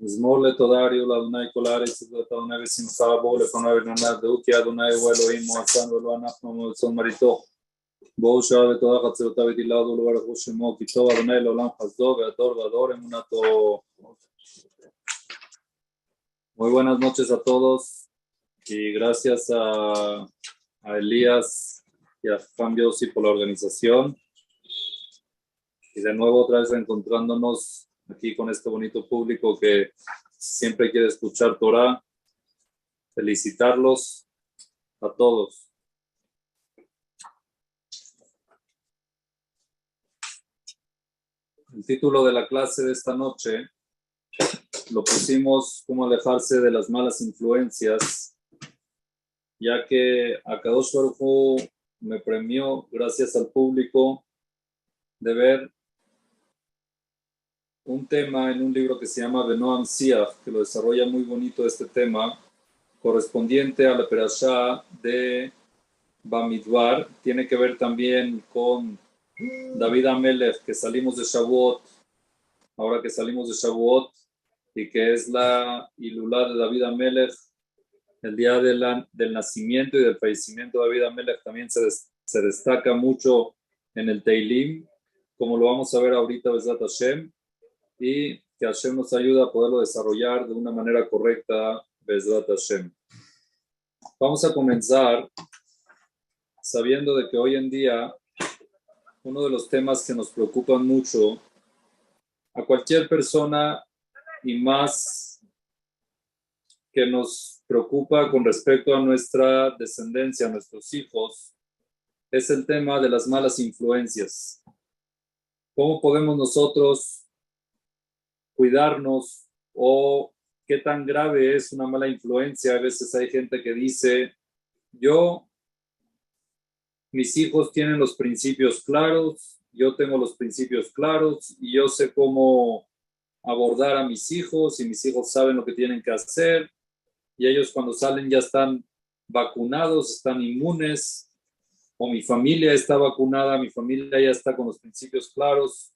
מזמור לתודה הריעו לאדוני כל הארץ ואת אדוני בשמחה בואו לפניו וננדעו כי אדוני הוא אלוהים הוא עצנו ולא אנחנו מרצון מריתו בואו שעה ותודה חצרותיו ותהילתו ולברכו שמו כי טוב אדוני לעולם חסדו והדור והדור אמונתו. Muy buenas noches a todos y gracias a Elías y a Cambios y por la organización y de nuevo otra vez reencontrándonos aquí con este bonito público que siempre quiere escuchar Torah. Felicitarlos a todos. El título de la clase de esta noche lo pusimos cómo alejarse de las malas influencias, ya que Akadosh Baruj Hu me premió, gracias al público, de ver un tema en un libro que se llama Benoam Siach, que lo desarrolla muy bonito este tema, correspondiente a la perashá de Bamidbar. Tiene que ver también con David Amelech, que salimos de Shavuot, ahora que salimos de Shavuot, y que es la Ilulá de David Amelech, el día del nacimiento y del fallecimiento de David Amelech también se destaca mucho en el Teilim, como lo vamos a ver ahorita, Bezrat Hashem, y que Hashem nos ayuda a poderlo desarrollar de una manera correcta, Bezrat Hashem. Vamos a comenzar sabiendo de que hoy en día uno de los temas que nos preocupan mucho a cualquier persona y más que nos preocupa con respecto a nuestra descendencia, a nuestros hijos, es el tema de las malas influencias. ¿Cómo podemos nosotros cuidarnos o qué tan grave es una mala influencia? A veces hay gente que dice, mis hijos tienen los principios claros, yo tengo los principios claros y yo sé cómo abordar a mis hijos y mis hijos saben lo que tienen que hacer y ellos cuando salen ya están vacunados, están inmunes, o mi familia está vacunada, mi familia ya está con los principios claros.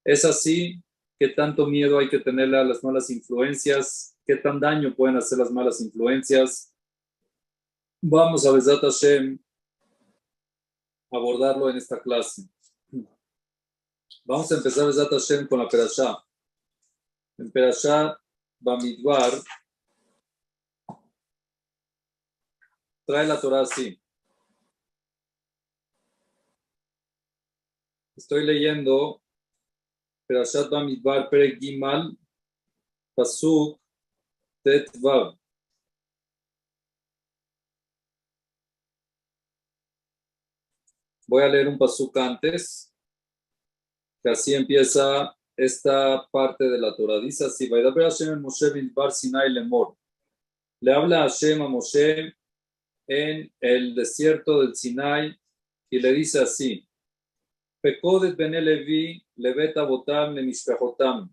¿Es así? ¿Qué tanto miedo hay que tenerle a las malas influencias? ¿Qué tan daño pueden hacer las malas influencias? Vamos a Bezrat Hashem abordarlo en esta clase. Vamos a empezar Bezrat Hashem con la perashá. En perashá Bamidbar trae la Torah así. Estoy leyendo Perashat Bamidbar Perek Gimal Pasuk Tet Vav. Voy a leer un pasuk antes, que así empieza esta parte de la Torah. Dice así: Vaidaber Hashem el Moshe Bimidbar Sinai Lemor. Le habla Hashem a Moshe en el desierto del Sinai y le dice así: Pekodet bene Levi levet avotam le mishpechotam.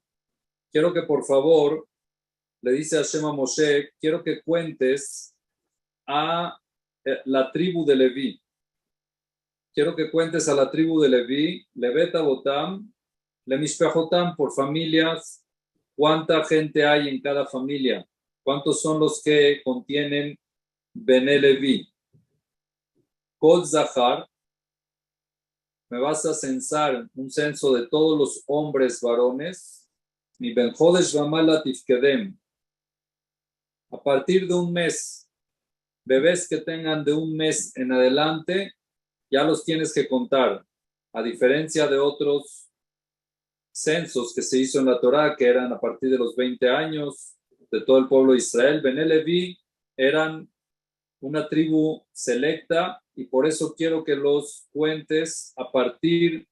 Quiero que por favor, le dice Hashem a Moshe, quiero que cuentes a la tribu de Leví. Quiero que cuentes a la tribu de Leví, levet avotam le mishpechotam, por familias, cuánta gente hay en cada familia, cuántos son los que contienen bene Leví. Kol Zahar, me vas a censar un censo de todos los hombres varones. Mi ben Jodesh Vamala Tifkedem. A partir de un mes, bebés que tengan de un mes en adelante, ya los tienes que contar. A diferencia de otros censos que se hizo en la Torá, que eran a partir de los 20 años, de todo el pueblo de Israel, Bene Leví eran una tribu selecta y por eso quiero que los cuentes a partir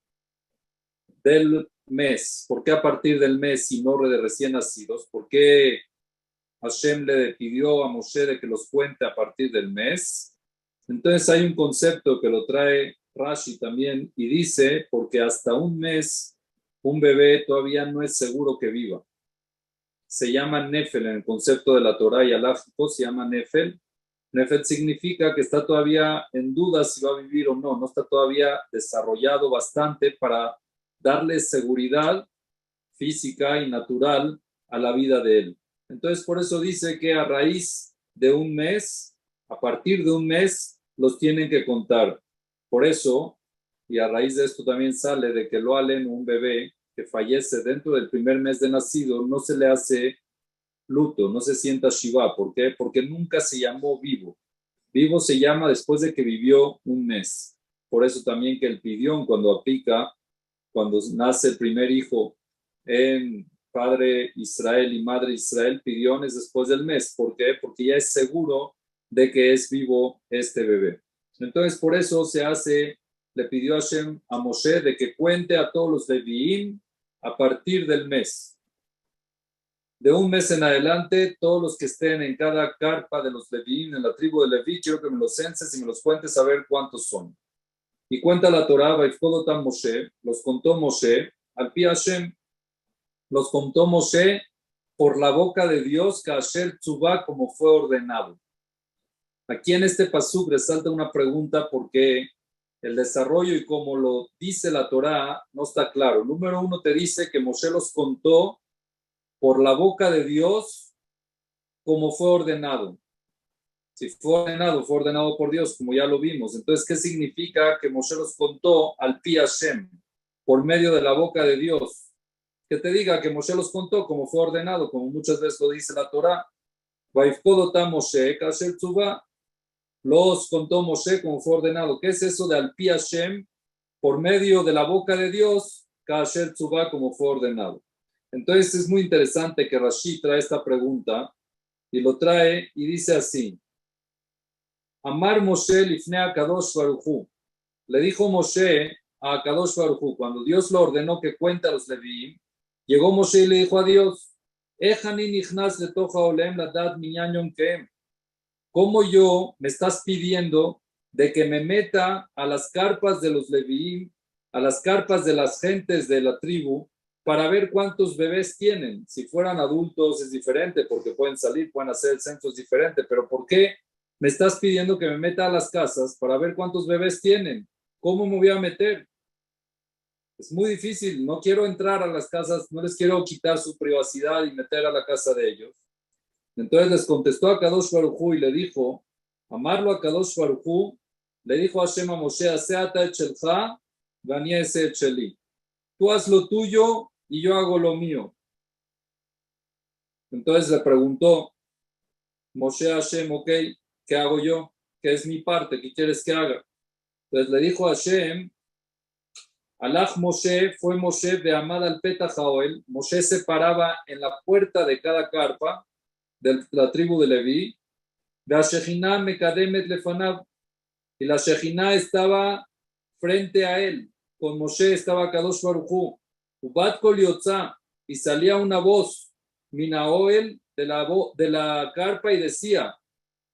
del mes. ¿Por qué a partir del mes y no de recién nacidos? ¿Por qué Hashem le pidió a Moshe de que los cuente a partir del mes? Entonces hay un concepto que lo trae Rashi también y dice, porque hasta un mes un bebé todavía no es seguro que viva. Se llama Nefel en el concepto de la Torá y alágico, se llama Nefel. Nefel significa que está todavía en duda si va a vivir o no, no está todavía desarrollado bastante para darle seguridad física y natural a la vida de él. Entonces, por eso dice que a raíz de un mes, a partir de un mes, los tienen que contar. Por eso, y a raíz de esto también sale de que lo alen un bebé que fallece dentro del primer mes de nacido, no se le hace luto, no se sienta Shiva. ¿Por qué? Porque nunca se llamó vivo. Vivo se llama después de que vivió un mes. Por eso también que el pidión, cuando aplica, cuando nace el primer hijo en padre Israel y madre Israel, pidión es después del mes. ¿Por qué? Porque ya es seguro de que es vivo este bebé. Entonces, por eso le pidió a Hashem a Moshe de que cuente a todos los Leviim a partir del mes. De un mes en adelante, todos los que estén en cada carpa de los Leviim, en la tribu de Leví, quiero que me los censes y me los cuentes a ver cuántos son. Y cuenta la Torá, Vaifkodotam Moshe, los contó Moshe, al pi Hashem, los contó Moshe por la boca de Dios, Kasher Tzubá, como fue ordenado. Aquí en este pasuk resalta una pregunta porque el desarrollo y como lo dice la Torá no está claro. Número uno te dice que Moshe los contó por la boca de Dios como fue ordenado. Si fue ordenado por Dios, como ya lo vimos. Entonces, ¿qué significa que Moshe los contó al pi Hashem, por medio de la boca de Dios? Que te diga que Moshe los contó como fue ordenado, como muchas veces lo dice la Torá. Vaifkodotam Moshe, Kasher Tzubá. Los contó Moshe como fue ordenado. ¿Qué es eso de al pi Hashem? Por medio de la boca de Dios, Kasher Tzubá, como fue ordenado. Entonces es muy interesante que Rashi trae esta pregunta y lo trae y dice así: Amar Moshe lifnei HaKadosh Baruch Hu. Le dijo Moshe a HaKadosh Baruch Hu, cuando Dios lo ordenó que cuente a los Leviim, llegó Moshe y le dijo a Dios: Echani nichnas letoch haolem ladat minyan yom keem. ¿Cómo yo me estás pidiendo de que me meta a las carpas de los Leviim, a las carpas de las gentes de la tribu, para ver cuántos bebés tienen? Si fueran adultos es diferente, porque pueden salir, pueden hacer el censo, es diferente, pero ¿por qué me estás pidiendo que me meta a las casas para ver cuántos bebés tienen? ¿Cómo me voy a meter? Es muy difícil, no quiero entrar a las casas, no les quiero quitar su privacidad y meter a la casa de ellos. Entonces les contestó a Kadosh Baruj Hu y le dijo, amarlo a Kadosh Baruj Hu, le dijo a Hashem a Moshe, Aseata et shelcha, vani ese et sheli. Tú haz lo tuyo y yo hago lo mío. Entonces le preguntó Moshe a Hashem, ok, ¿qué hago yo? ¿Qué es mi parte? ¿Qué quieres que haga? Entonces le dijo a Hashem, Alach Moshe, fue Moshe de Amad al Petah Haoel. Moshe se paraba en la puerta de cada carpa de la tribu de Leví, la Shejina Mekademet Lefanav, y la Shejina estaba frente a él, con Moshe estaba Kadosh Baruj Hu, Ubat Kol Yotza, y salía una voz, Minaoel, de la carpa, y decía,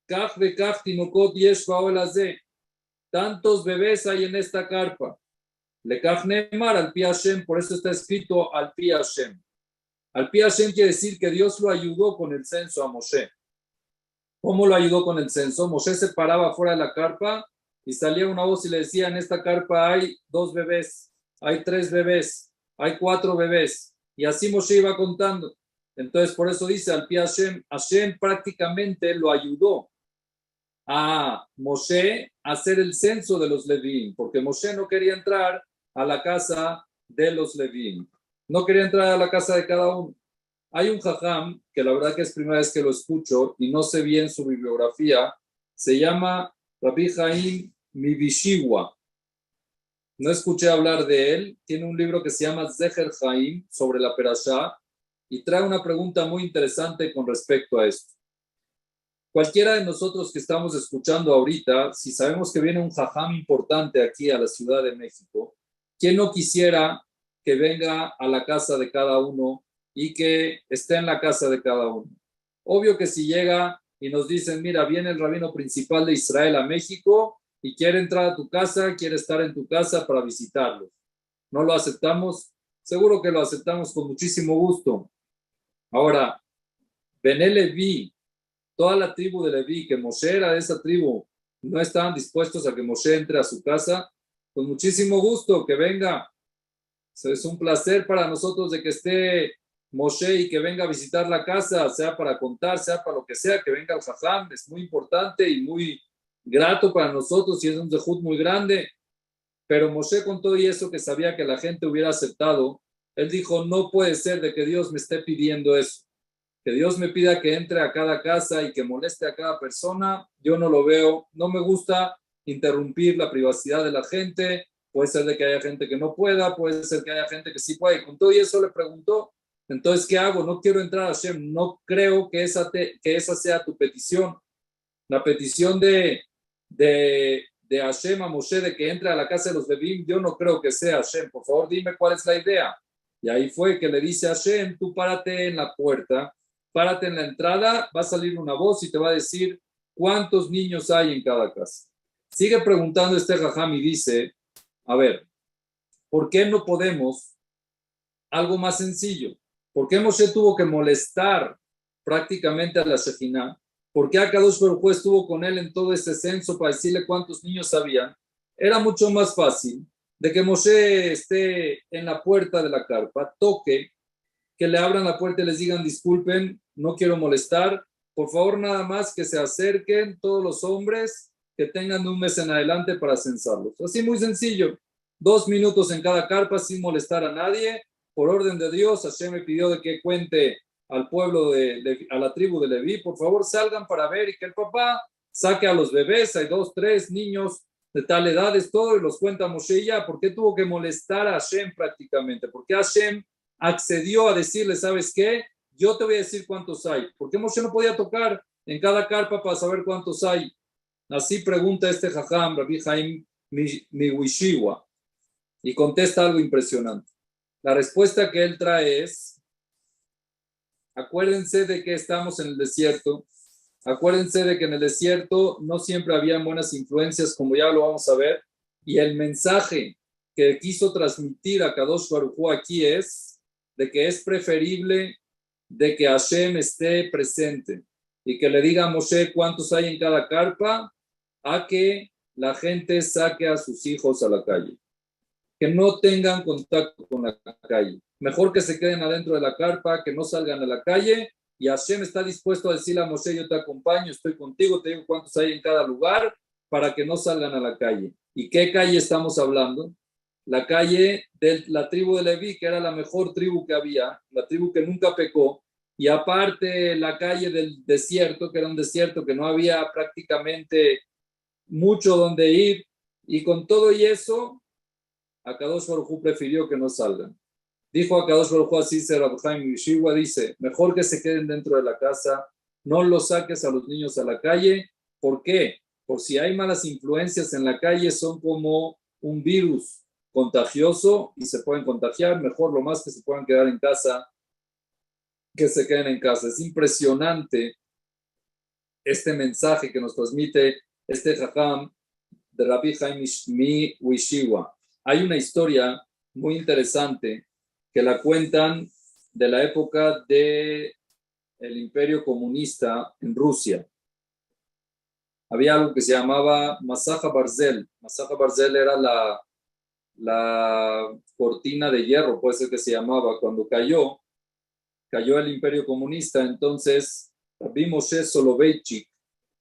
Kach vekach tinukot yesh baoel hazeh, tantos bebés hay en esta carpa, Lekach Neemar al pi Hashem, por eso está escrito al pi Hashem. Al pi Hashem quiere decir que Dios lo ayudó con el censo a Moshe. ¿Cómo lo ayudó con el censo? Moshe se paraba fuera de la carpa y salía una voz y le decía, en esta carpa hay 2 bebés, hay 3 bebés, hay 4 bebés. Y así Moshe iba contando. Entonces, por eso dice al pi Hashem, Hashem prácticamente lo ayudó a Moshe a hacer el censo de los Levín, porque Moshe no quería entrar a la casa de los Levín. No quería entrar a la casa de cada uno. Hay un jajam, que la verdad que es primera vez que lo escucho y no sé bien su bibliografía, se llama Rabbi Haim Mibishiwa. No escuché hablar de él. Tiene un libro que se llama Zecher Haim sobre la Perashá y trae una pregunta muy interesante con respecto a esto. Cualquiera de nosotros que estamos escuchando ahorita, si sabemos que viene un jajam importante aquí a la Ciudad de México, ¿quién no quisiera que venga a la casa de cada uno y que esté en la casa de cada uno? Obvio que si llega y nos dicen, mira, viene el rabino principal de Israel a México y quiere entrar a tu casa, quiere estar en tu casa para visitarlo, ¿no lo aceptamos? Seguro que lo aceptamos con muchísimo gusto. Ahora, Bené Leví, toda la tribu de Leví, que Moshe era de esa tribu, no estaban dispuestos a que Moshe entre a su casa, con muchísimo gusto que venga. Es un placer para nosotros de que esté Moshe y que venga a visitar la casa, sea para contar, sea para lo que sea, que venga el jajam, es muy importante y muy grato para nosotros y es un zehut muy grande. Pero Moshe, con todo y eso, que sabía que la gente hubiera aceptado, él dijo, no puede ser de que Dios me esté pidiendo eso, que Dios me pida que entre a cada casa y que moleste a cada persona. Yo no lo veo, no me gusta interrumpir la privacidad de la gente. Puede ser de que haya gente que no pueda, puede ser que haya gente que sí pueda, y con todo y eso le preguntó, entonces, ¿qué hago? No quiero entrar a Hashem, no creo que esa sea tu petición. La petición de Hashem a Moshe de que entre a la casa de los Levim, yo no creo que sea Hashem. Por favor, dime cuál es la idea. Y ahí fue que le dice a Hashem, tú párate en la puerta, párate en la entrada, va a salir una voz y te va a decir cuántos niños hay en cada casa. Sigue preguntando este Jajam y dice, a ver, ¿por qué no podemos algo más sencillo? ¿Por qué Moshe tuvo que molestar prácticamente a la Shejinah? ¿Por qué Akadosh Baruj Hu estuvo con él en todo ese censo para decirle cuántos niños había? Era mucho más fácil de que Moshe esté en la puerta de la carpa, toque, que le abran la puerta y les digan, disculpen, no quiero molestar, por favor nada más que se acerquen todos los hombres que tengan un mes en adelante para censarlos. Así muy sencillo, 2 minutos en cada carpa sin molestar a nadie. Por orden de Dios, Hashem me pidió de que cuente al pueblo, a la tribu de Leví, por favor salgan para ver y que el papá saque a los bebés, hay 2, 3 niños de tal edad, es todo, y los cuenta Moshe ya. ¿Por qué tuvo que molestar a Hashem prácticamente? ¿Por qué Hashem accedió a decirle, ¿sabes qué? Yo te voy a decir cuántos hay. ¿Por qué Moshe no podía tocar en cada carpa para saber cuántos hay? Así pregunta este Jajam, Rabbi Haim Miwishiwa, y contesta algo impresionante. La respuesta que él trae es, acuérdense de que estamos en el desierto, acuérdense de que en el desierto no siempre habían buenas influencias, como ya lo vamos a ver, y el mensaje que quiso transmitir a Kadosh Baruj Hu aquí es de que es preferible de que Hashem esté presente y que le diga a Moshe cuántos hay en cada carpa, a que la gente saque a sus hijos a la calle, que no tengan contacto con la calle. Mejor que se queden adentro de la carpa, que no salgan a la calle, y Hashem está dispuesto a decirle a Moshe, yo te acompaño, estoy contigo, te digo cuántos hay en cada lugar, para que no salgan a la calle. ¿Y qué calle estamos hablando? La calle de la tribu de Leví, que era la mejor tribu que había, la tribu que nunca pecó, y aparte la calle del desierto, que era un desierto que no había prácticamente mucho donde ir, y con todo y eso, Akadosh Baruj Hu prefirió que no salgan. Dijo Akadosh Baruj Hu, así se Rabbi Haim Yeshiva dice, mejor que se queden dentro de la casa, no los saques a los niños a la calle. ¿Por qué? Por si hay malas influencias en la calle, son como un virus contagioso y se pueden contagiar. Mejor lo más que se puedan quedar en casa, que se queden en casa. Es impresionante este mensaje que nos transmite este Jajam de Rabbi Haim Wishiwa. Hay una historia muy interesante que la cuentan de la época del Imperio Comunista en Rusia. Había algo que se llamaba Masaja Barzel. Masaja Barzel era la cortina de hierro, puede ser que se llamaba. Cuando cayó el Imperio Comunista, entonces Rabbi Moshe Soloveitchik,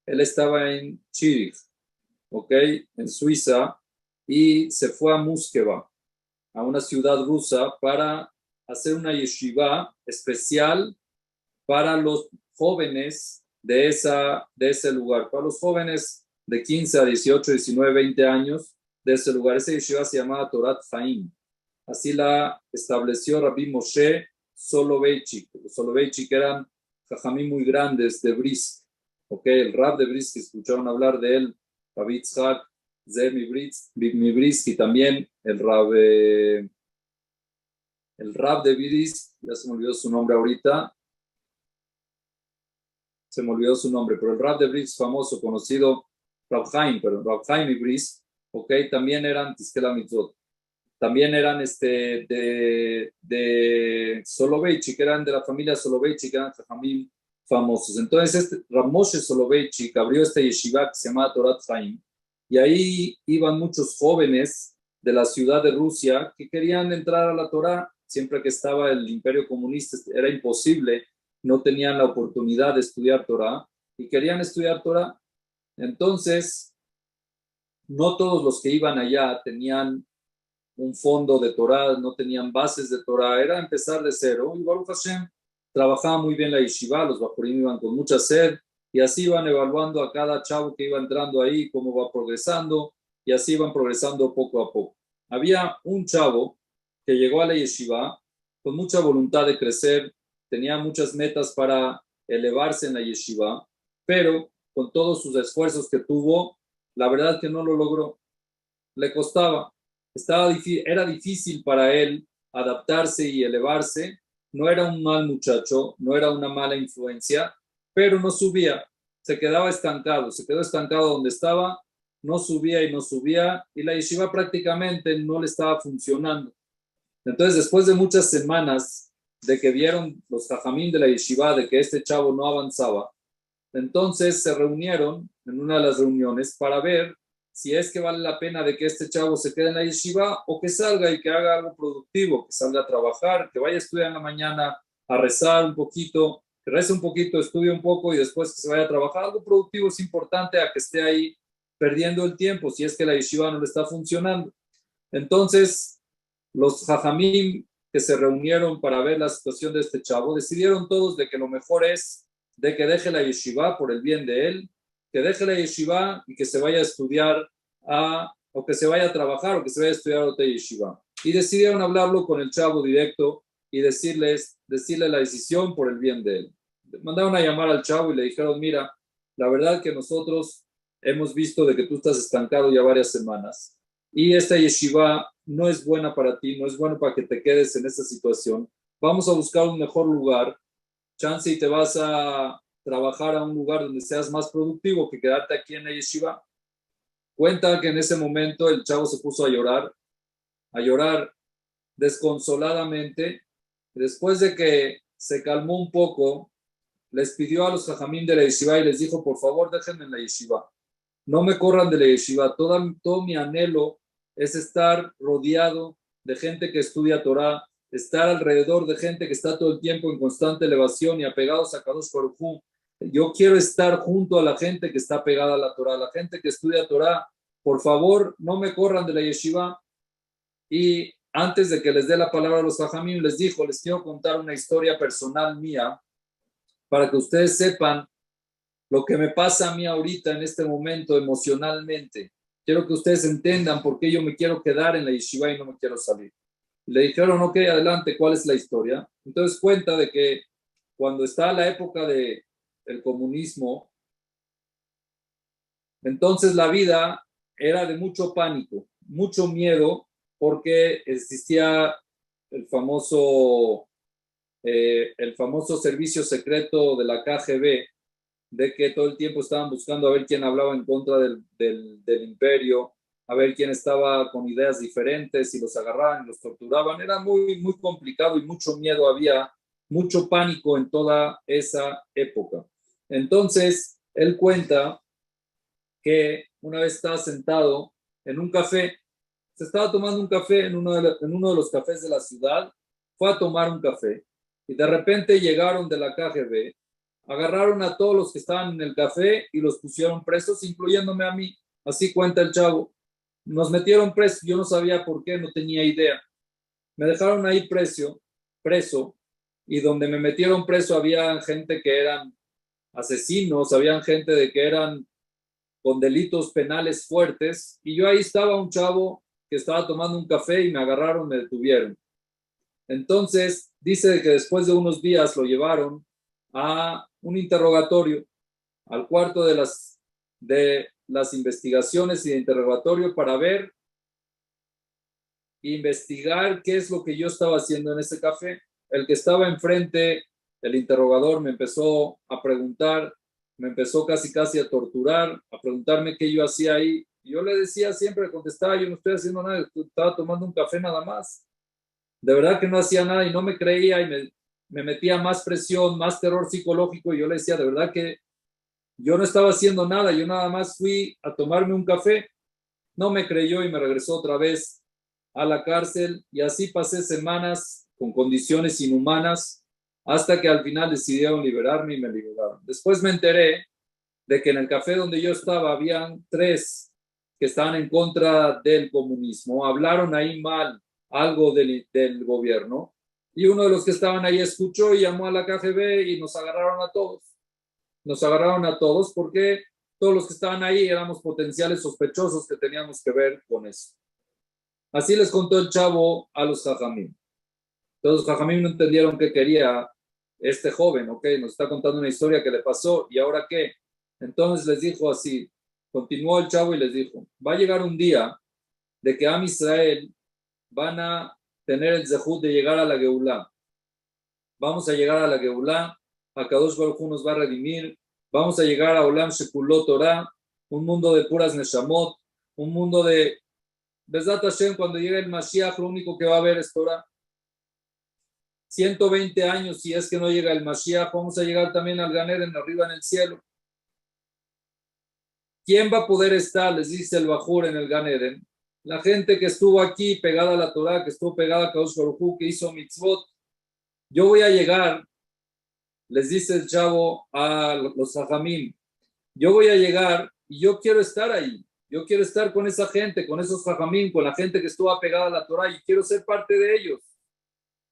él estaba en Zürich, en Suiza, y se fue a Muskeva, a una ciudad rusa, para hacer una yeshiva especial para los jóvenes de ese lugar, para los jóvenes de 15 a 18, 19, 20 años de ese lugar. Esa yeshiva se llamaba Torat Chaim. Así la estableció Rabbi Moshe Soloveitchik. Los Soloveitchik eran jajamí muy grandes de Brisk. El Rab de Brisk, que escucharon hablar de él, Rabbi Yitzhak Zev Mibrisk, y también el Rab de Brisk, ya se me olvidó su nombre ahorita, pero el Rab de Brisk famoso, conocido, Rab Chaim y Brisk, también eran Tisquela Mitzvot. También eran de Soloveitchik, que eran de la familia Soloveitchik, que eran jajamim famosos. Entonces, Rab Moshe Soloveitchik abrió esta yeshiva que se llama Torat Chaim, y ahí iban muchos jóvenes de la ciudad de Rusia que querían entrar a la Torá siempre que estaba el imperio comunista era imposible, no tenían la oportunidad de estudiar Torah y querían estudiar Torah. Entonces, no todos los que iban allá tenían un fondo de Torah, no tenían bases de Torah, era empezar de cero. Y Baruch Hashem trabajaba muy bien la yeshiva, los bajorim iban con mucha sed y así iban evaluando a cada chavo que iba entrando ahí, cómo va progresando y así iban progresando poco a poco. Había un chavo que llegó a la yeshiva con mucha voluntad de crecer, tenía muchas metas para elevarse en la yeshiva, pero con todos sus esfuerzos que tuvo, la verdad que no lo logró, le costaba. Era difícil para él adaptarse y elevarse. No era un mal muchacho, no era una mala influencia, pero no subía, se quedó estancado donde estaba, no subía y la yeshiva prácticamente no le estaba funcionando. Entonces, después de muchas semanas de que vieron los jajamín de la yeshiva de que este chavo no avanzaba, entonces se reunieron en una de las reuniones para ver si es que vale la pena de que este chavo se quede en la yeshiva o que salga y que haga algo productivo, que salga a trabajar, que vaya a estudiar en la mañana, a rezar un poquito, que rece un poquito, estudie un poco y después que se vaya a trabajar. Algo productivo es importante a que esté ahí perdiendo el tiempo si es que la yeshiva no le está funcionando. Entonces, los jajamim que se reunieron para ver la situación de este chavo decidieron todos de que lo mejor es de que deje la yeshiva por el bien de él, que deje la yeshiva y que se vaya a estudiar o que se vaya a trabajar o que se vaya a estudiar a otra yeshiva. Y decidieron hablarlo con el chavo directo y decirle la decisión por el bien de él. Mandaron a llamar al chavo y le dijeron, mira, la verdad que nosotros hemos visto de que tú estás estancado ya varias semanas y esta yeshiva no es buena para ti, no es bueno para que te quedes en esta situación. Vamos a buscar un mejor lugar, chance y te vas a trabajar a un lugar donde seas más productivo que quedarte aquí en la yeshiva. Cuenta que en ese momento el chavo se puso a llorar desconsoladamente. Después de que se calmó un poco, les pidió a los jajamín de la yeshiva y les dijo, por favor, déjenme en la yeshiva. No me corran de la yeshiva. Todo mi anhelo es estar rodeado de gente que estudia Torah, estar alrededor de gente que está todo el tiempo en constante elevación y apegados a Kadosh Baruj Hu. Yo quiero estar junto a la gente que está pegada a la Torah, la gente que estudia Torah. Por favor, no me corran de la yeshiva. Y antes de que les dé la palabra a los jajamim, les quiero contar una historia personal mía para que ustedes sepan lo que me pasa a mí ahorita en este momento emocionalmente. Quiero que ustedes entiendan por qué yo me quiero quedar en la yeshiva y no me quiero salir. Y le dijeron, ok, adelante, ¿cuál es la historia? Entonces cuenta de que cuando está la época del comunismo, entonces la vida era de mucho pánico, mucho miedo, porque existía el famoso servicio secreto de la KGB, de que todo el tiempo estaban buscando a ver quién hablaba en contra del imperio, a ver quién estaba con ideas diferentes y los agarraban y los torturaban. Era muy, muy complicado y mucho miedo había, mucho pánico en toda esa época. Entonces, él cuenta que una vez estaba sentado en un café, se estaba tomando un café en uno de los cafés de la ciudad, fue a tomar un café y de repente llegaron de la KGB, agarraron a todos los que estaban en el café y los pusieron presos, incluyéndome a mí. Así cuenta el chavo. Nos metieron presos, yo no sabía por qué, no tenía idea. Me dejaron ahí preso, y donde me metieron preso había gente que eran asesinos, había gente de que eran con delitos penales fuertes, y yo ahí estaba un chavo que estaba tomando un café y me agarraron, me detuvieron. Entonces, dice que después de unos días lo llevaron a un interrogatorio, al cuarto de las investigaciones y de interrogatorio para investigar qué es lo que yo estaba haciendo en ese café. El que estaba enfrente, el interrogador, me empezó a preguntar, me empezó casi a torturar, a preguntarme qué yo hacía ahí. Y yo le decía siempre, contestaba, yo no estoy haciendo nada, estaba tomando un café nada más. De verdad que no hacía nada y no me creía y me metía más presión, más terror psicológico y yo le decía, de verdad que yo no estaba haciendo nada, yo nada más fui a tomarme un café. No me creyó y me regresó otra vez a la cárcel y así pasé semanas con condiciones inhumanas, hasta que al final decidieron liberarme y me liberaron. Después me enteré de que en el café donde yo estaba habían 3 que estaban en contra del comunismo, hablaron ahí mal algo del gobierno, y uno de los que estaban ahí escuchó y llamó a la KGB y nos agarraron a todos. Nos agarraron a todos porque todos los que estaban ahí éramos potenciales sospechosos que teníamos que ver con eso. Así les contó el chavo a los jajamim. Entonces los jajamim no entendieron qué quería este joven, ¿ok? Nos está contando una historia que le pasó, ¿y ahora qué? Entonces les dijo así, continuó el chavo y les dijo, va a llegar un día de que Am Israel van a tener el zehut de llegar a la Geulá. Vamos a llegar a la Geulá, Akadosh Baruj Hu nos va a redimir, vamos a llegar a Olam Shekulot Torah, un mundo de puras Neshamot, un mundo de Bezat Hashem. Cuando llegue el Mashiach, lo único que va a haber es Torah. 120 años, si es que no llega el Mashiach, vamos a llegar también al Gan Eden, arriba en el cielo. ¿Quién va a poder estar? Les dice el Bajur en el Gan Eden. La gente que estuvo aquí pegada a la Torah, que estuvo pegada a Kadosh Baruj Hu, que hizo mitzvot. Yo voy a llegar, les dice el chavo a los jajamim, yo voy a llegar y yo quiero estar ahí. Yo quiero estar con esa gente, con esos jajamim, con la gente que estuvo pegada a la Torah, y quiero ser parte de ellos.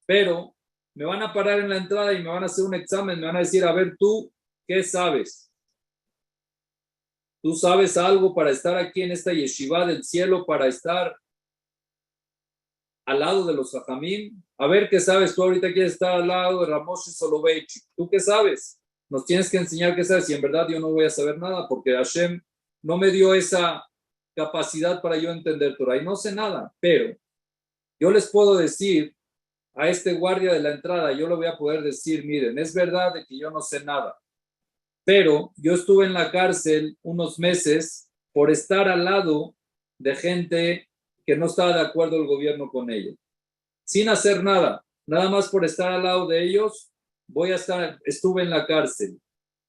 Pero me van a parar en la entrada y me van a hacer un examen, me van a decir, a ver, ¿tú qué sabes? ¿Tú sabes algo para estar aquí en esta yeshiva del cielo, para estar al lado de los jajamim? A ver, ¿qué sabes? Tú ahorita quieres estar al lado de Ramoshe Soloveitchik. ¿Tú qué sabes? Nos tienes que enseñar qué sabes. Y en verdad yo no voy a saber nada porque Hashem no me dio esa capacidad para yo entender Torah. Y no sé nada, pero yo les puedo decir a este guardia de la entrada, yo le voy a poder decir, miren, es verdad de que yo no sé nada, pero yo estuve en la cárcel unos meses por estar al lado de gente que no estaba de acuerdo el gobierno con ellos, sin hacer nada, nada más por estar al lado de ellos, estuve en la cárcel.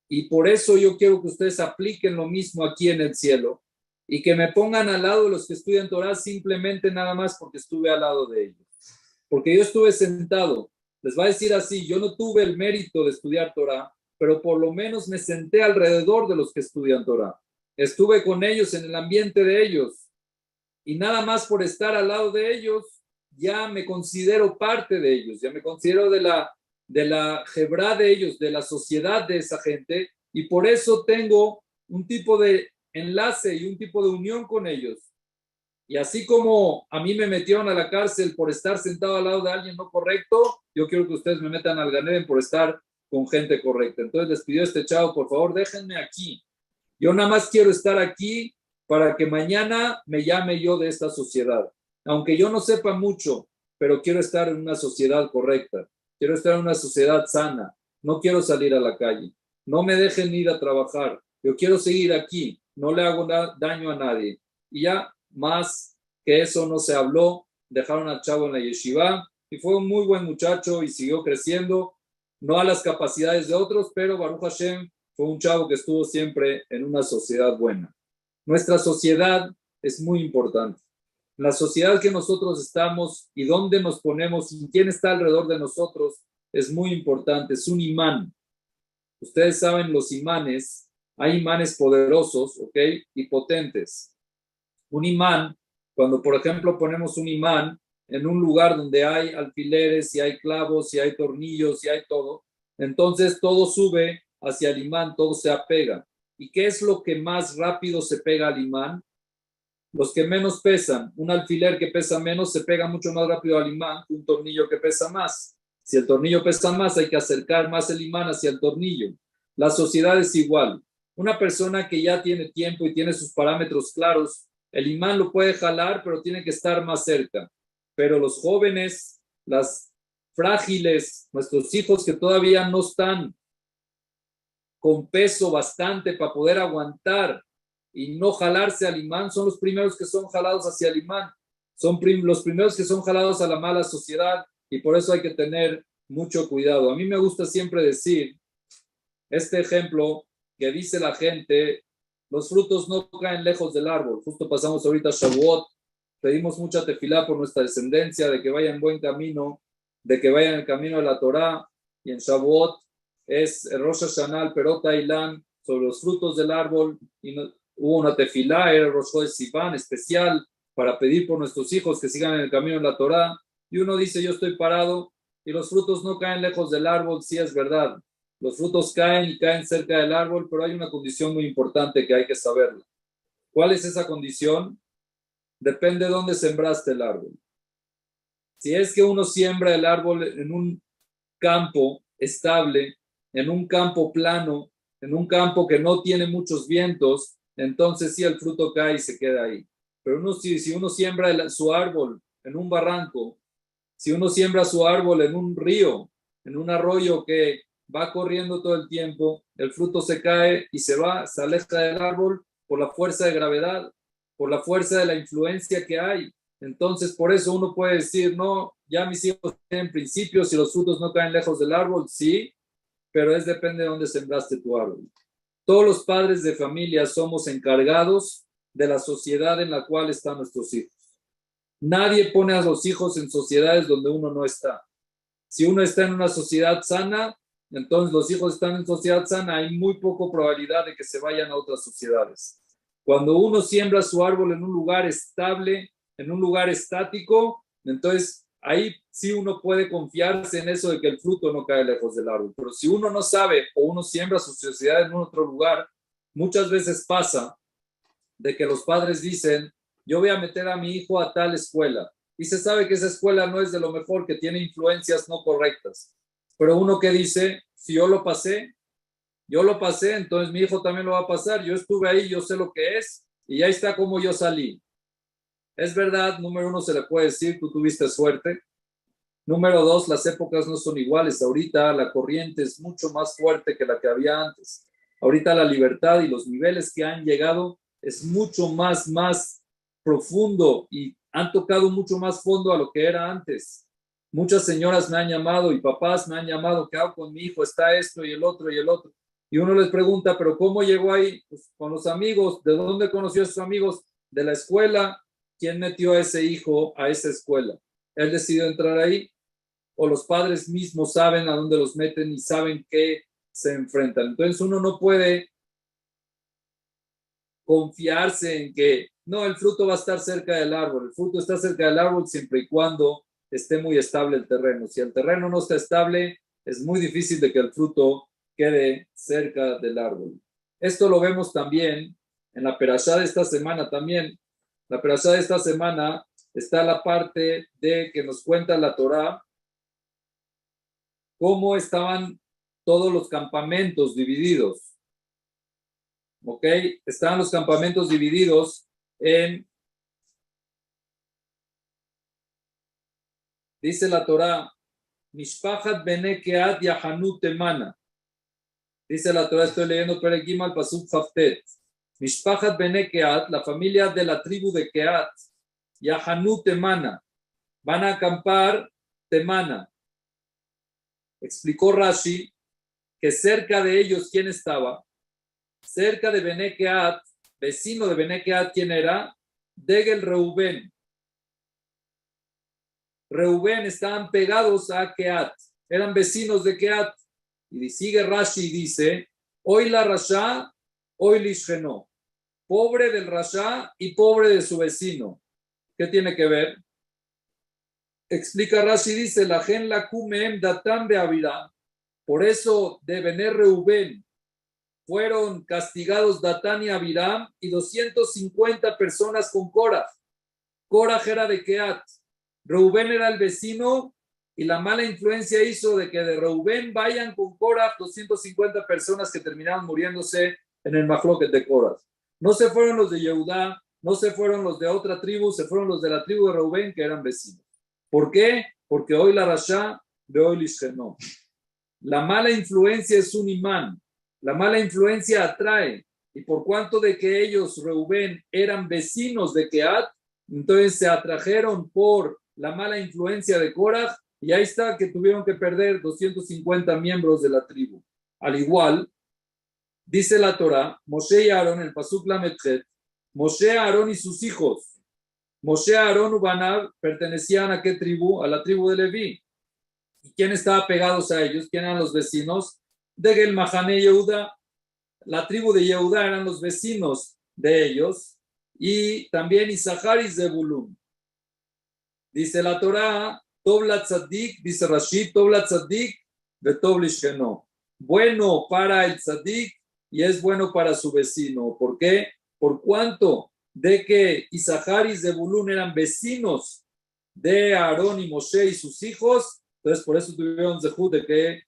Y por eso yo quiero que ustedes apliquen lo mismo aquí en el cielo y que me pongan al lado de los que estudian Torah simplemente nada más porque estuve al lado de ellos. Porque yo estuve sentado, les va a decir así, yo no tuve el mérito de estudiar Torah, pero por lo menos me senté alrededor de los que estudian Torah. Estuve con ellos en el ambiente de ellos. Y nada más por estar al lado de ellos, ya me considero parte de ellos, ya me considero de la jebra de ellos, de la sociedad de esa gente, y por eso tengo un tipo de enlace y un tipo de unión con ellos. Y así como a mí me metieron a la cárcel por estar sentado al lado de alguien no correcto, yo quiero que ustedes me metan al Gan Eden por estar con gente correcta. Entonces les pidió este chavo, por favor, déjenme aquí. Yo nada más quiero estar aquí para que mañana me llame yo de esta sociedad. Aunque yo no sepa mucho, pero quiero estar en una sociedad correcta. Quiero estar en una sociedad sana. No quiero salir a la calle. No me dejen ir a trabajar. Yo quiero seguir aquí. No le hago daño a nadie. Y ya más que eso no se habló. Dejaron al chavo en la yeshiva y fue un muy buen muchacho y siguió creciendo. No a las capacidades de otros, pero Baruch Hashem fue un chavo que estuvo siempre en una sociedad buena. Nuestra sociedad es muy importante. La sociedad que nosotros estamos y dónde nos ponemos y quién está alrededor de nosotros es muy importante. Es un imán. Ustedes saben los imanes. Hay imanes poderosos, ¿ok? Y potentes. Un imán, cuando por ejemplo ponemos un imán en un lugar donde hay alfileres, y hay clavos, y hay tornillos, y hay todo, entonces todo sube hacia el imán, todo se apega. ¿Y qué es lo que más rápido se pega al imán? Los que menos pesan. Un alfiler que pesa menos se pega mucho más rápido al imán que un tornillo que pesa más. Si el tornillo pesa más, hay que acercar más el imán hacia el tornillo. La sociedad es igual. Una persona que ya tiene tiempo y tiene sus parámetros claros, el imán lo puede jalar, pero tiene que estar más cerca. Pero los jóvenes, las frágiles, nuestros hijos que todavía no están con peso bastante para poder aguantar y no jalarse al imán, son los primeros que son jalados hacia el imán. Son los primeros que son jalados a la mala sociedad y por eso hay que tener mucho cuidado. A mí me gusta siempre decir este ejemplo que dice la gente, los frutos no caen lejos del árbol. Justo pasamos ahorita Shavuot, pedimos mucha tefilá por nuestra descendencia, de que vaya en buen camino. de que vayan en el camino de la Torá, y en Shavuot es el Rosh Hashanah, el Perot Ailan, sobre los frutos del árbol, y hubo una tefilá, era el Rosh Chodesh Sivan especial para pedir por nuestros hijos que sigan en el camino de la Torá, y uno dice, yo estoy parado, y los frutos no caen lejos del árbol, sí es verdad, los frutos caen y caen cerca del árbol, pero hay una condición muy importante que hay que saberla. ¿Cuál es esa condición? Depende de dónde sembraste el árbol. Si es que uno siembra el árbol en un campo estable, en un campo plano, en un campo que no tiene muchos vientos, entonces sí el fruto cae y se queda ahí. Pero si uno siembra su árbol en un barranco, si uno siembra su árbol en un río, en un arroyo que va corriendo todo el tiempo, el fruto se cae y se aleja del árbol por la fuerza de gravedad, por la fuerza de la influencia que hay. Entonces, por eso uno puede decir, no, ya mis hijos tienen principios, si los frutos no caen lejos del árbol, sí, pero depende de dónde sembraste tu árbol. Todos los padres de familia somos encargados de la sociedad en la cual están nuestros hijos. Nadie pone a los hijos en sociedades donde uno no está. Si uno está en una sociedad sana, entonces los hijos están en sociedad sana, hay muy poca probabilidad de que se vayan a otras sociedades. Cuando uno siembra su árbol en un lugar estable, en un lugar estático, entonces ahí sí uno puede confiarse en eso de que el fruto no cae lejos del árbol. Pero si uno no sabe o uno siembra su sociedad en otro lugar, muchas veces pasa de que los padres dicen, yo voy a meter a mi hijo a tal escuela, y se sabe que esa escuela no es de lo mejor, que tiene influencias no correctas. Pero uno que dice, si yo lo pasé, entonces mi hijo también lo va a pasar, yo estuve ahí, yo sé lo que es, y ya está como yo salí. Es verdad, número uno, se le puede decir, tú tuviste suerte. Número dos, las épocas no son iguales. Ahorita la corriente es mucho más fuerte que la que había antes. Ahorita la libertad y los niveles que han llegado es mucho más profundo y han tocado mucho más fondo a lo que era antes. Muchas señoras me han llamado y papás me han llamado, ¿qué hago con mi hijo? Está esto y el otro y el otro. Y uno les pregunta, ¿pero cómo llegó ahí? Pues con los amigos. ¿De dónde conoció a sus amigos? De la escuela. ¿Quién metió a ese hijo a esa escuela? ¿Él decidió entrar ahí? ¿O los padres mismos saben a dónde los meten y saben qué se enfrentan? Entonces uno no puede confiarse en que no, el fruto va a estar cerca del árbol. El fruto está cerca del árbol siempre y cuando esté muy estable el terreno. Si el terreno no está estable, es muy difícil de que el fruto quede cerca del árbol. Esto lo vemos también en la perashá de esta semana también. La perashá de esta semana está la parte de que nos cuenta la Torá cómo estaban todos los campamentos divididos. ¿Ok? Estaban los campamentos divididos en, dice la Torá, Mishpachat Bene Keat Yahanu Temana. Dice la Torá, estoy leyendo Perekim al Pasuk Faftet. Mishpachat Bene Keat, la familia de la tribu de Keat, Yahanu Temana. Van a acampar Temana. Explicó Rashi que cerca de ellos, ¿quién estaba? Cerca de Bene Keat, vecino de Bene Keat, ¿quién era? Degel Reubén. Reubén estaban pegados a Keat, eran vecinos de Keat. Y sigue Rashi y dice, hoy la Rasha, hoy Lishgenó. Pobre del Rasha y pobre de su vecino. ¿Qué tiene que ver? Explica Rashi, dice, la gen la kumeem datan de Avirá. Por eso de Bene Reubén fueron castigados Datán y Abiram y 250 personas con Korah. Korah era de Keat. Reubén era el vecino y la mala influencia hizo de que de Reubén vayan con Korah 250 personas que terminaron muriéndose en el Mahloket de Korah. No se fueron los de Yehudá, no se fueron los de otra tribu, se fueron los de la tribu de Reubén que eran vecinos. ¿Por qué? Porque hoy la Rasha de hoy Lishgenó. La mala influencia es un imán. La mala influencia atrae. Y por cuanto de que ellos, Reubén, eran vecinos de Keat, entonces se atrajeron por la mala influencia de Korah, y ahí está que tuvieron que perder 250 miembros de la tribu. Al igual, dice la Torah, Moshe y Aarón, el Pasuk Lametchet, Moshe, Aarón y sus hijos. Moshe, Aarón, Ubanav pertenecían a qué tribu? A la tribu de Leví. ¿Y quién estaba pegados a ellos? ¿Quién eran los vecinos? De Gel Mahane Yehuda. La tribu de Yehuda eran los vecinos de ellos. Y también Isahar y Zebulun. Dice la Torah, Tov la tzadik, dice Rashi, Tov la tzadik, Betov lishkeno. Bueno para el tzadik y es bueno para su vecino. ¿Por qué? Por cuanto de que Isahar y Zebulun eran vecinos de Aarón y Moshe y sus hijos, entonces por eso tuvieron zehut de que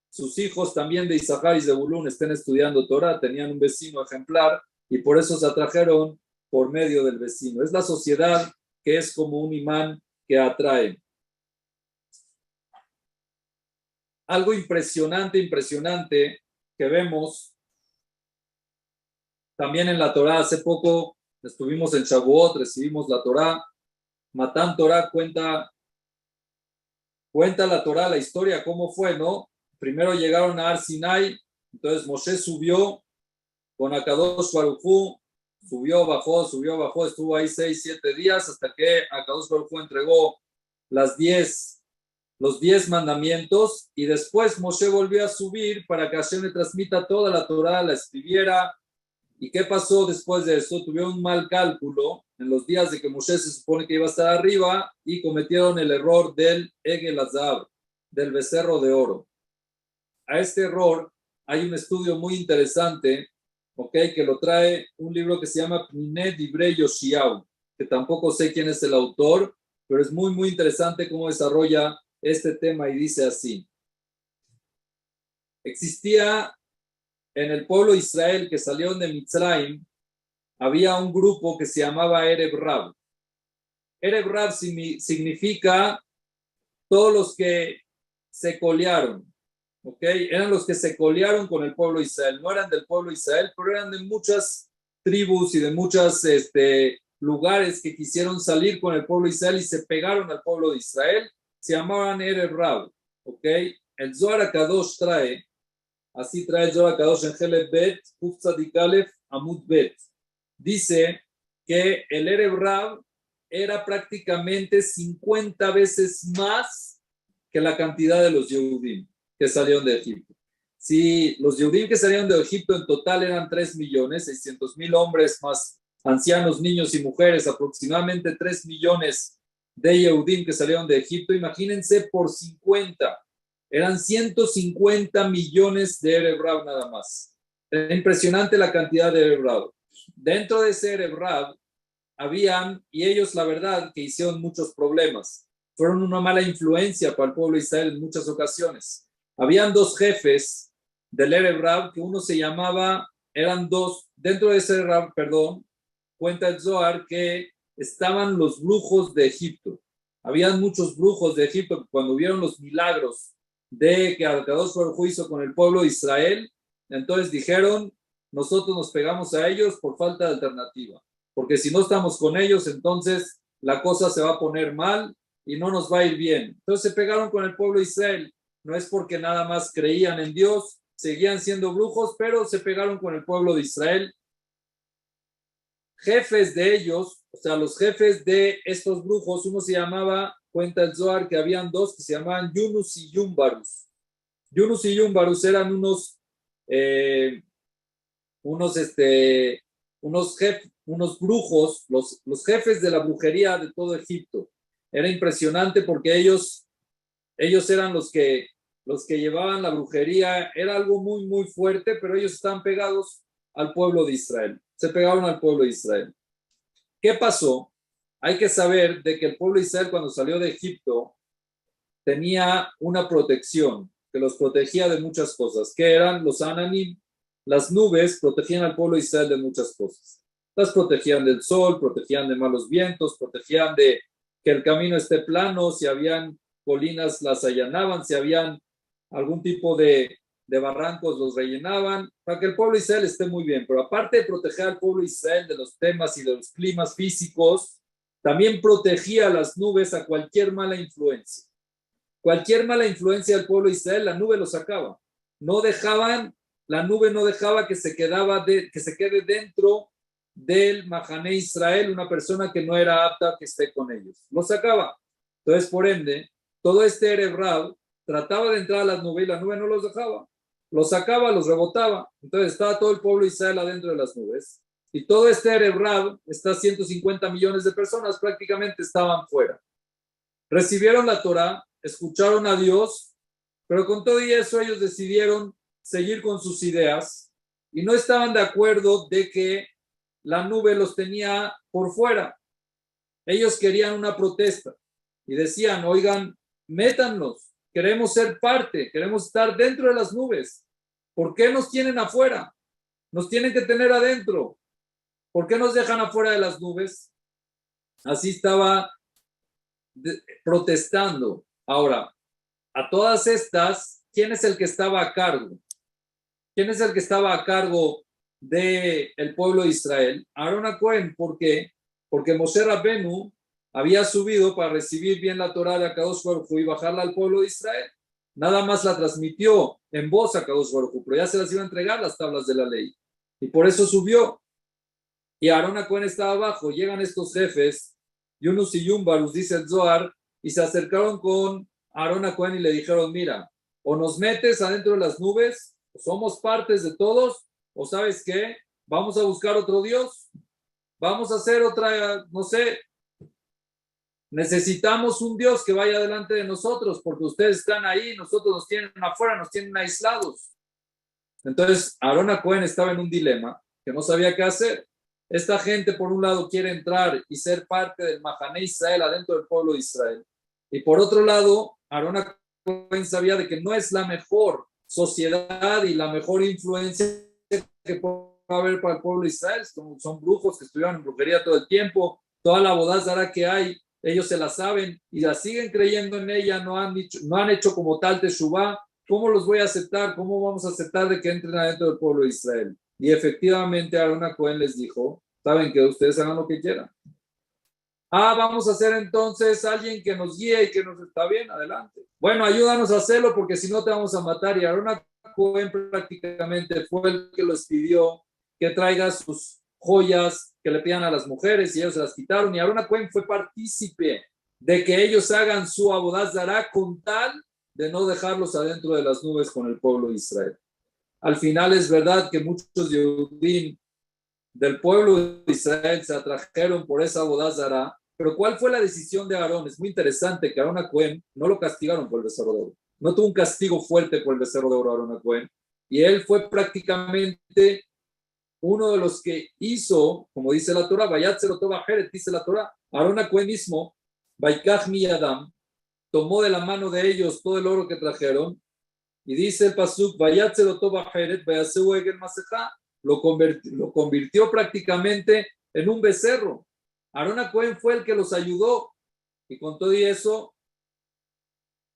sus hijos también de Isahar y Zebulun estén estudiando Torah, tenían un vecino ejemplar y por eso se atrajeron por medio del vecino. Es la sociedad que es como un imán que atrae. Algo impresionante que vemos también en la Torah. Hace poco estuvimos en Shavuot, recibimos la Torah. Matán Torah cuenta la Torah, la historia, cómo fue, ¿no? Primero llegaron a Ar Sinai, entonces Moshe subió con Akadosh Baruj Hu, subió, bajó, estuvo ahí 6-7 días hasta que Akadosh Baruj Hu entregó los 10 mandamientos y después Moshe volvió a subir para que Hashem le transmita toda la Torah, la escribiera. ¿Y qué pasó después de eso? Tuvieron un mal cálculo en los días de que Moshe se supone que iba a estar arriba y cometieron el error del Egel Azab, del becerro de oro. A este error hay un estudio muy interesante, ¿okay? Que lo trae un libro que se llama Pnei Divrei Yoshiyahu, que tampoco sé quién es el autor, pero es muy, muy interesante cómo desarrolla este tema y dice así. Existía en el pueblo de Israel que salieron de Mitzrayim, había un grupo que se llamaba Erev Rab. Erev Rab significa todos los que se colearon, ¿ok? Eran los que se colearon con el pueblo de Israel. No eran del pueblo de Israel, pero eran de muchas tribus y de muchos lugares que quisieron salir con el pueblo de Israel y se pegaron al pueblo de Israel. Se llamaban Erev Rab, ¿ok? El Zohar HaKadosh trae, así trae el Zohar HaKadosh en Helef Bet, Kuf Tzadik Alef, Amud Bet. Dice que el Erev Rab era prácticamente 50 veces más que la cantidad de los Yehudim que salieron de Egipto. Si los Yehudim que salieron de Egipto en total eran 3.600.000 hombres más ancianos, niños y mujeres, aproximadamente 3 millones de Yehudim que salieron de Egipto, imagínense por 50. Eran 150 millones de Erev Rab nada más. Era impresionante la cantidad de Erev Rab. Dentro de ese Erev Rab habían, y ellos la verdad que hicieron muchos problemas, fueron una mala influencia para el pueblo de Israel en muchas ocasiones. Habían dos jefes del Erev Rab que uno se llamaba, eran dos, dentro de ese Erev Rab, cuenta el Zohar que estaban los brujos de Egipto. Habían muchos brujos de Egipto que cuando vieron los milagros de que Akadosh Baruj Hu hizo con el pueblo de Israel, entonces dijeron, nosotros nos pegamos a ellos por falta de alternativa, porque si no estamos con ellos, entonces la cosa se va a poner mal y no nos va a ir bien. Entonces se pegaron con el pueblo de Israel. No es porque nada más creían en Dios, seguían siendo brujos, pero se pegaron con el pueblo de Israel. Jefes de ellos, o sea, los jefes de estos brujos, uno se llamaba, cuenta el Zohar, que habían dos que se llamaban Yunus y Yumbarus. Yunus y Yumbarus eran unos brujos, los jefes de la brujería de todo Egipto. Era impresionante porque ellos eran los que llevaban la brujería. Era algo muy, muy fuerte, pero ellos estaban pegados al pueblo de Israel. Se pegaron al pueblo de Israel. ¿Qué pasó? Hay que saber de que el pueblo de Israel cuando salió de Egipto tenía una protección que los protegía de muchas cosas, que eran los ananim. Las nubes protegían al pueblo de Israel de muchas cosas. Las protegían del sol, protegían de malos vientos, protegían de que el camino esté plano, si habían colinas las allanaban, si habían algún tipo de barrancos los rellenaban, para que el pueblo de Israel esté muy bien. Pero aparte de proteger al pueblo de Israel de los temas y de los climas físicos, también protegía a las nubes a cualquier mala influencia. Cualquier mala influencia del pueblo de Israel, la nube lo sacaba. La nube no dejaba que se quede dentro del Mahané Israel una persona que no era apta que esté con ellos. Lo sacaba. Entonces, por ende, todo este Erev Rab trataba de entrar a las nubes y la nube no los dejaba. Los sacaba, los rebotaba. Entonces estaba todo el pueblo de Israel adentro de las nubes. Y todo este Erebrad, estas 150 millones de personas prácticamente estaban fuera. Recibieron la Torá, escucharon a Dios, pero con todo y eso ellos decidieron seguir con sus ideas y no estaban de acuerdo de que la nube los tenía por fuera. Ellos querían una protesta y decían, oigan, métannos, queremos ser parte, queremos estar dentro de las nubes. ¿Por qué nos tienen afuera? Nos tienen que tener adentro. ¿Por qué nos dejan afuera de las nubes? Así estaba protestando. Ahora, a todas estas, ¿quién es el que estaba a cargo? ¿Quién es el que estaba a cargo del pueblo de Israel? Aarón HaKohen. ¿Por qué? Porque Moshe Rabbenu había subido para recibir bien la Torá de Akadosh Baruj Hu y bajarla al pueblo de Israel. Nada más la transmitió en voz a Akadosh Baruj Hu, pero ya se las iba a entregar las tablas de la ley. Y por eso subió. Y Aarón HaKohen estaba abajo. Llegan estos jefes, Yunus y Yumbarus, dice el Zohar, y se acercaron con Aarón HaKohen y le dijeron, mira, o nos metes adentro de las nubes, o somos partes de todos, o ¿sabes qué? Vamos a buscar otro Dios, vamos a hacer otra, no sé, necesitamos un Dios que vaya delante de nosotros, porque ustedes están ahí, nosotros nos tienen afuera, nos tienen aislados. Entonces, Aarón HaKohen estaba en un dilema, que no sabía qué hacer. Esta gente, por un lado, quiere entrar y ser parte del Mahané Israel, adentro del pueblo de Israel. Y por otro lado, Aarón HaKohen sabía de que no es la mejor sociedad y la mejor influencia que puede haber para el pueblo de Israel. Son brujos que estudian en brujería todo el tiempo. Toda la bodazara que hay, ellos se la saben y la siguen creyendo en ella, no han hecho como tal teshuvá. ¿Cómo los voy a aceptar? ¿Cómo vamos a aceptar de que entren adentro del pueblo de Israel? Y efectivamente Aarón HaKohen les dijo, saben que ustedes hagan lo que quieran. Vamos a hacer entonces alguien que nos guíe y que nos está bien, adelante. Bueno, ayúdanos a hacerlo porque si no te vamos a matar. Y Aarón HaKohen prácticamente fue el que les pidió que traiga sus joyas que le pidan a las mujeres y ellos se las quitaron. Y Aarón HaKohen fue partícipe de que ellos hagan su abodaz dará con tal de no dejarlos adentro de las nubes con el pueblo de Israel. Al final es verdad que muchos Yehudim del pueblo de Israel se atrajeron por esa bodazara, pero ¿cuál fue la decisión de Aarón? Es muy interesante que Aarón HaKohen no lo castigaron por el becerro de oro. No tuvo un castigo fuerte por el becerro de oro Aarón HaKohen. Y él fue prácticamente uno de los que hizo, como dice la Torah, Vayat Serotov Ajeret, dice la Torah, Aarón HaKohen mismo, Vaikach mi Adam, tomó de la mano de ellos todo el oro que trajeron. Y dice el pasuk, lo convirtió prácticamente en un becerro. Aarón HaKohen fue el que los ayudó. Y con todo y eso,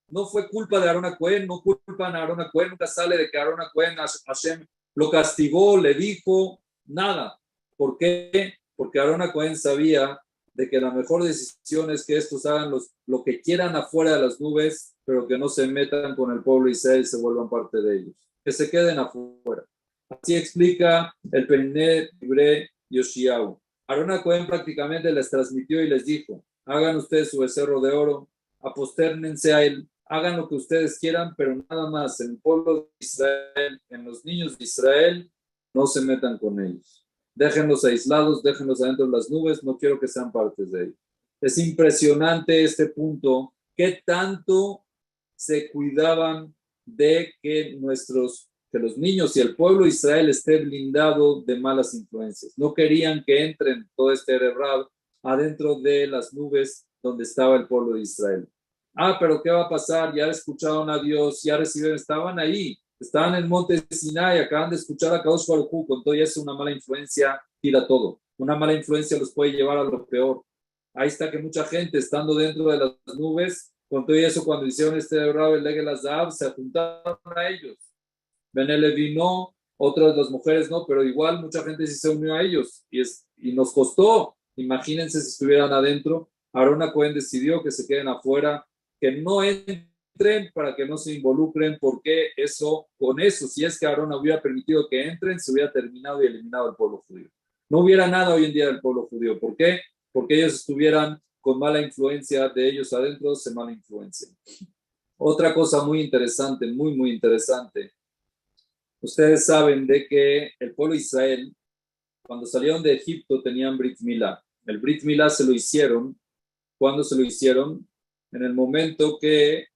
no fue culpa de Aarón HaKohen, no culpan a Aarón HaKohen, nunca sale de que Aarón HaKohen, Hashem lo castigó, le dijo, nada. ¿Por qué? Porque Aarón HaKohen sabía de que la mejor decisión es que estos hagan lo que quieran afuera de las nubes, pero que no se metan con el pueblo de Israel y se vuelvan parte de ellos. Que se queden afuera. Así explica el Periné Libre Yoshiau. Aarón HaKohen prácticamente les transmitió y les dijo, hagan ustedes su becerro de oro, apostérnense a él, hagan lo que ustedes quieran, pero nada más en el pueblo de Israel, en los niños de Israel, no se metan con ellos. Déjenlos aislados, déjenlos adentro de las nubes, no quiero que sean partes de ellos. Es impresionante este punto, qué tanto se cuidaban de que los niños y el pueblo de Israel esté blindado de malas influencias. No querían que entren todo este errado adentro de las nubes donde estaba el pueblo de Israel. Pero ¿qué va a pasar? Ya escucharon a Dios, ya recibieron, estaban ahí. Estaban en el monte Sinai, acaban de escuchar a Kadosh Baruj Hu, con todo y eso una mala influencia tira todo. Una mala influencia los puede llevar a lo peor. Ahí está que mucha gente estando dentro de las nubes, con todo y eso cuando hicieron este Rab el Legel Azab, se apuntaron a ellos. Benelevi no, otras de las mujeres no, pero igual mucha gente sí se unió a ellos y nos costó. Imagínense si estuvieran adentro. Aarón HaKohen decidió que se queden afuera, que no entren para que no se involucren, porque con eso, si es que Aarón hubiera permitido que entren, se hubiera terminado y eliminado el pueblo judío. No hubiera nada hoy en día del pueblo judío. ¿Por qué? Porque ellos estuvieran con mala influencia de ellos adentro, se mala influencia. Otra cosa muy interesante, muy, muy interesante. Ustedes saben de que el pueblo de Israel, cuando salieron de Egipto, tenían Brit Milá. El Brit Milá se lo hicieron. ¿Cuándo se lo hicieron? En el momento que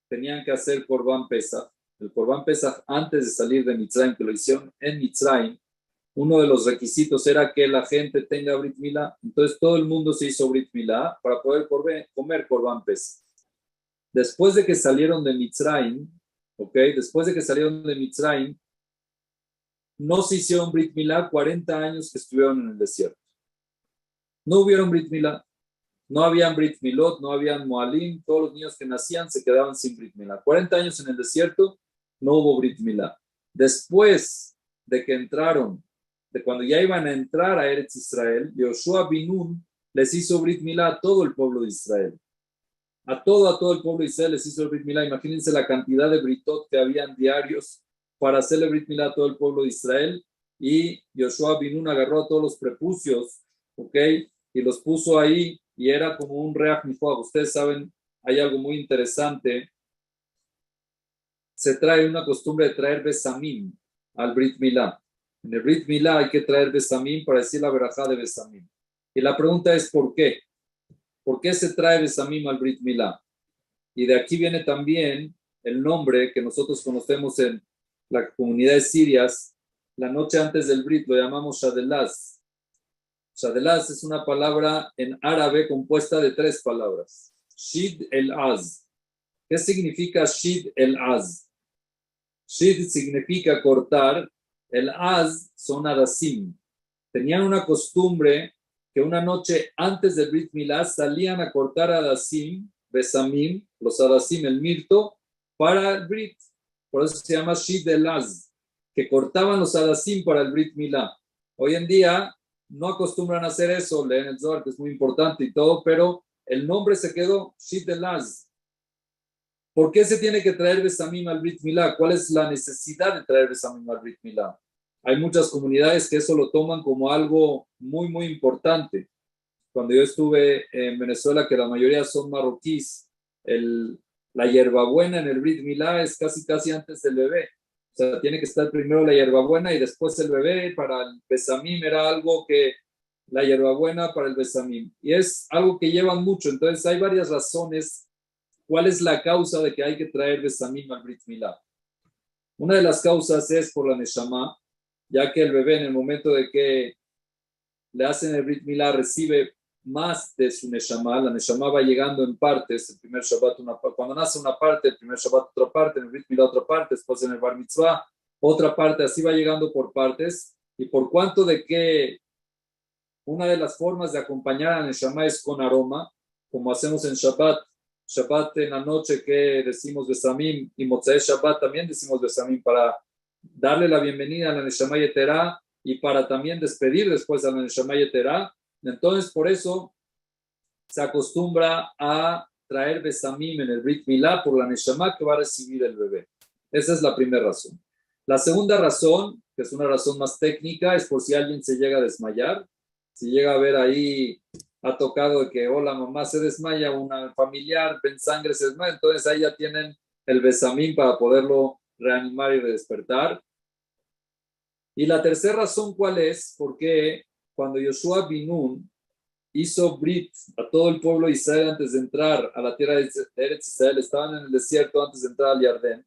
tenían que hacer Corban Pesach. El Corban Pesach, antes de salir de Mitzrayim, que lo hicieron en Mitzrayim, uno de los requisitos era que la gente tenga Brit Milá. Entonces todo el mundo se hizo Brit Milá para poder comer Corban Pesach. Después de que salieron de Mitzrayim, ¿ok? Después de que salieron de Mitzrayim, no se hicieron Brit Milá 40 años que estuvieron en el desierto. No hubieron Brit Milá. No habían Brit Milot, no habían Moalim, todos los niños que nacían se quedaban sin Brit Milá. 40 años en el desierto, no hubo Brit Milá. Después de que entraron, de cuando ya iban a entrar a Eretz Israel, Yoshua bin Nun les hizo Brit Milá a todo el pueblo de Israel. A todo el pueblo de Israel les hizo el Brit Milá. Imagínense la cantidad de Britot que habían diarios para hacerle Brit Milá a todo el pueblo de Israel. Y Yoshua bin Nun agarró a todos los prepucios, ¿ok? Y los puso ahí. Y era como un reach nifuag. Ustedes saben, hay algo muy interesante. Se trae una costumbre de traer besamim al Brit Milá. En el Brit Milá hay que traer besamim para decir la verajá de besamim. Y la pregunta es ¿por qué? ¿Por qué se trae besamim al Brit Milá? Y de aquí viene también el nombre que nosotros conocemos en las comunidades sirias. La noche antes del Brit lo llamamos Shadelaz. Shadelaz es una palabra en árabe compuesta de 3 palabras. Shid el-Az. ¿Qué significa Shid el-Az? Shid significa cortar. El-Az son adasim. Tenían una costumbre que una noche antes del Brit Milá salían a cortar adasim, besamim, los adasim, el mirto, para el Brit. Por eso se llama Shid el-Az, que cortaban los adasim para el Brit Milá. Hoy en día no acostumbran a hacer eso, leen el Zohar, que es muy importante y todo, pero el nombre se quedó, Shid el-Az. ¿Por qué se tiene que traer besamim al Brit Milá? ¿Cuál es la necesidad de traer besamim al Brit Milá? Hay muchas comunidades que eso lo toman como algo muy, muy importante. Cuando yo estuve en Venezuela, que la mayoría son marroquíes, la hierbabuena en el Brit Milá es casi, casi antes del bebé. O sea, tiene que estar primero la hierbabuena y después el bebé. Para el besamim era algo que la hierbabuena para el besamim. Y es algo que llevan mucho. Entonces hay varias razones. ¿Cuál es la causa de que hay que traer besamim al Brit Milá? Una de las causas es por la neshama, ya que el bebé en el momento de que le hacen el Brit Milá recibe más de su neshama. La neshama va llegando en partes. El primer Shabbat, cuando nace una parte, el primer Shabbat otra parte, en el Brit Milá otra parte, después en el Bar Mitzvah otra parte, así va llegando por partes. Y por cuanto de que una de las formas de acompañar a la neshama es con aroma, como hacemos en Shabbat. Shabbat en la noche que decimos besamim, y Motzei Shabbat también decimos besamim para darle la bienvenida a la neshama yeterá y para también despedir después a la neshama yeterá. Entonces, por eso se acostumbra a traer besamim en el Brit Milá por la neshama que va a recibir el bebé. Esa es la primera razón. La segunda razón, que es una razón más técnica, es por si alguien se llega a desmayar. Si llega a ver ahí, ha tocado de que, la mamá se desmaya, una familiar, ven sangre, se desmaya, entonces ahí ya tienen el besamim para poderlo reanimar y redespertar. Y la tercera razón, ¿cuál es? Porque cuando Yoshua bin Nun hizo Brit a todo el pueblo de Israel antes de entrar a la tierra de Eretz Israel, estaban en el desierto antes de entrar al Yardén,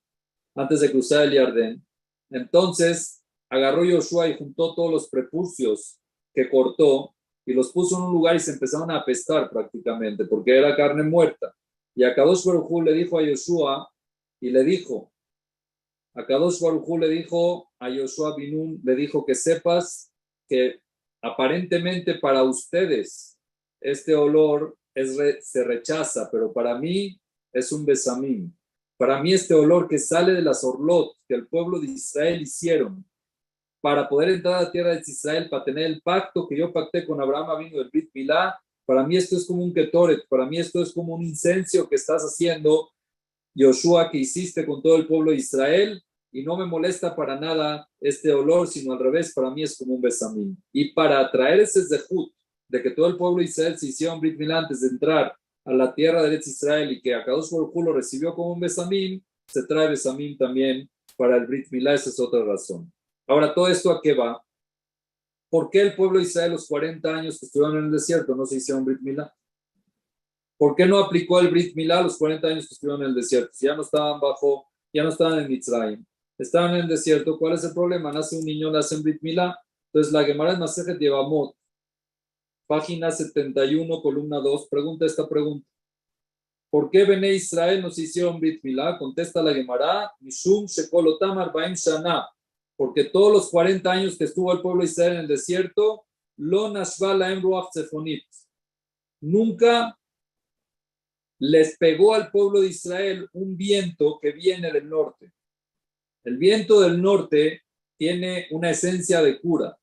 antes de cruzar el Yardén. Entonces agarró Yoshua y juntó todos los prepucios que cortó y los puso en un lugar y se empezaron a apestar prácticamente porque era carne muerta. Y Akadosh Baruj Hu le dijo a Yoshua y le dijo, Akadosh Baruj Hu le dijo a Yoshua bin Nun, le dijo que sepas que aparentemente para ustedes este olor se rechaza, pero para mí es un besamim. Para mí este olor que sale de las orlot que el pueblo de Israel hicieron para poder entrar a la tierra de Israel, para tener el pacto que yo pacté con Abraham vino del Brit Milá, para mí esto es como un ketoret, para mí esto es como un incenso que estás haciendo, Yoshua, que hiciste con todo el pueblo de Israel, y no me molesta para nada este olor, sino al revés, para mí es como un besamín. Y para traer ese zehut de que todo el pueblo de Israel se hicieron Brit Milá antes de entrar a la tierra de Eretz Israel y que Akadosh Baruj Hu lo recibió como un besamín, se trae besamín también para el Brit Milá. Esa es otra razón. Ahora, ¿todo esto a qué va? ¿Por qué el pueblo de Israel los 40 años que estuvieron en el desierto no se hicieron Brit Milá? ¿Por qué no aplicó el Brit Milá los 40 años que estuvieron en el desierto? Si ya no estaban en Mitzrayim, estaban en el desierto, ¿cuál es el problema? Nace un niño, nace en Brit Milá. Entonces la Gemara en Masejet Yevamot, página 71, columna 2, pregunta esta pregunta. ¿Por qué Bene Israel no se hicieron Brit Milá? Contesta la Gemara, Mishum Shekolotam Arbaim Shana, porque todos los 40 años que estuvo el pueblo de Israel en el desierto, Lo Nashva Laem Ruach Tzefonit, nunca les pegó al pueblo de Israel un viento que viene del norte. El viento del norte tiene una esencia de cura.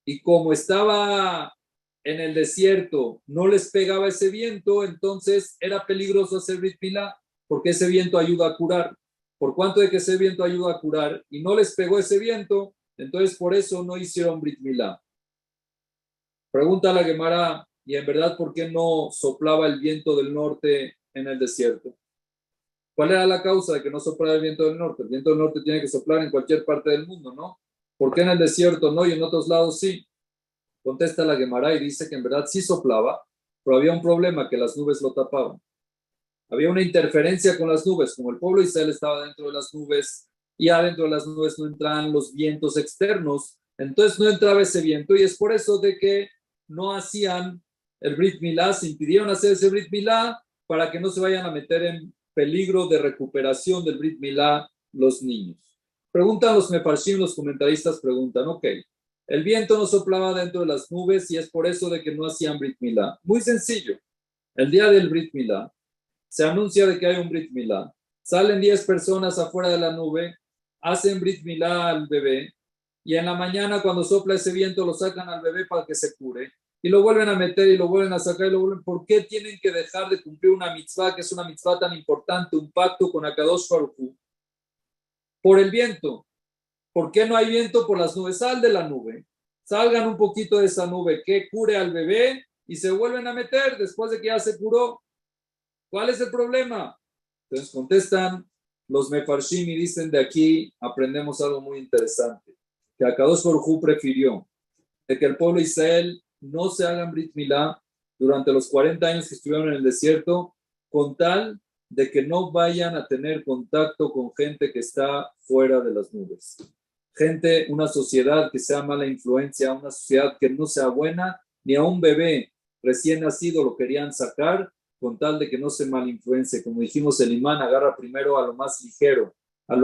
Y como estaba en el desierto, no les pegaba ese viento, entonces era peligroso hacer Brit Milá, porque ese viento ayuda a curar. Por cuanto de que ese viento ayuda a curar y no les pegó ese viento, entonces por eso no hicieron Brit Milá. Pregunta a la Gemara, ¿y en verdad por qué no soplaba el viento del norte en el desierto? ¿Cuál era la causa de que no soplara el viento del norte? El viento del norte tiene que soplar en cualquier parte del mundo, ¿no? ¿Por qué en el desierto no y en otros lados sí? Contesta la Gemara y dice que en verdad sí soplaba, pero había un problema, que las nubes lo tapaban. Había una interferencia con las nubes, como el pueblo de Israel estaba dentro de las nubes y adentro de las nubes no entraban los vientos externos, entonces no entraba ese viento y es por eso de que no hacían el Brit Milá, se impidieron hacer ese Brit Milá para que no se vayan a meter en peligro de recuperación del Brit Milá los niños. Preguntan los mefarshim, los comentaristas preguntan, ok, el viento no soplaba dentro de las nubes y es por eso de que no hacían Brit Milá. Muy sencillo, el día del Brit Milá se anuncia de que hay un Brit Milá, salen 10 personas afuera de la nube, hacen Brit Milá al bebé y en la mañana cuando sopla ese viento lo sacan al bebé para que se cure y lo vuelven a meter y lo vuelven a sacar y lo vuelven. ¿Por qué tienen que dejar de cumplir una mitzvah que es una mitzvah tan importante, un pacto con Akadosh Baruj Hu? Por el viento. ¿Por qué no hay viento? Por las nubes. Sal de la nube, salgan un poquito de esa nube que cure al bebé y se vuelven a meter después de que ya se curó. ¿Cuál es el problema? Entonces contestan los mefarshim y dicen, de aquí aprendemos algo muy interesante, que Akadosh Baruj Hu prefirió de que el pueblo de Israel no se hagan Brit Milá durante los 40 años que estuvieron en el desierto, con tal de que no vayan a tener contacto con gente que está fuera de las nubes. Gente, una sociedad que sea mala influencia, una sociedad que no sea buena, ni a un bebé recién nacido lo querían sacar, con tal de que no se malinfluencie. Como dijimos, el imán agarra primero a lo más ligero, a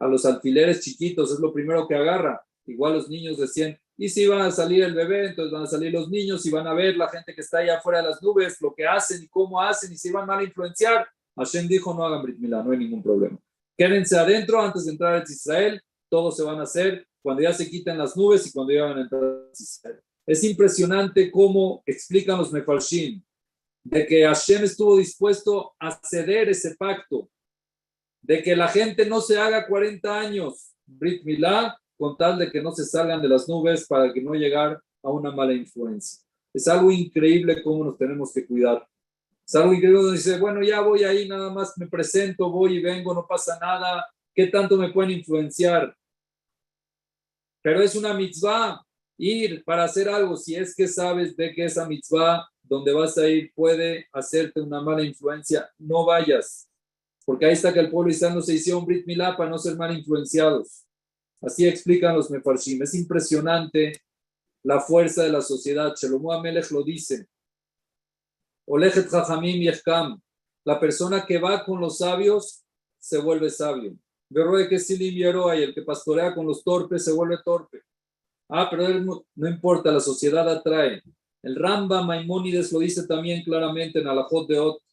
los alfileres chiquitos, es lo primero que agarra. Igual los niños decían, y si van a salir el bebé, entonces van a salir los niños y van a ver la gente que está allá afuera de las nubes, lo que hacen y cómo hacen, y si van mal a influenciar. Hashem dijo, no hagan Brit Milá, no hay ningún problema. Quédense adentro antes de entrar a Israel, todo se van a hacer cuando ya se quiten las nubes y cuando ya van a entrar a Israel. Es impresionante cómo explican los mefarshim de que Hashem estuvo dispuesto a ceder ese pacto, de que la gente no se haga 40 años Brit Milá, con tal de que no se salgan de las nubes para que no llegar a una mala influencia. Es algo increíble cómo nos tenemos que cuidar. Es algo increíble donde dice, bueno, ya voy ahí, nada más me presento, voy y vengo, no pasa nada, ¿qué tanto me pueden influenciar? Pero es una mitzvah ir para hacer algo, si es que sabes de que esa mitzvah donde vas a ir puede hacerte una mala influencia, no vayas, porque ahí está que el pueblo israelí no se hicieron Brit Milá para no ser mal influenciados. Así explican los mefarshim. Es impresionante la fuerza de la sociedad. Shelomo Amelech lo dice. Olechet Chachamim Yechkam. La persona que va con los sabios se vuelve sabio. Verroe que Silim Yeroa, y el que pastorea con los torpes se vuelve torpe. Pero no importa, la sociedad atrae. El Rambam Maimónides lo dice también claramente en Alajot de Ot.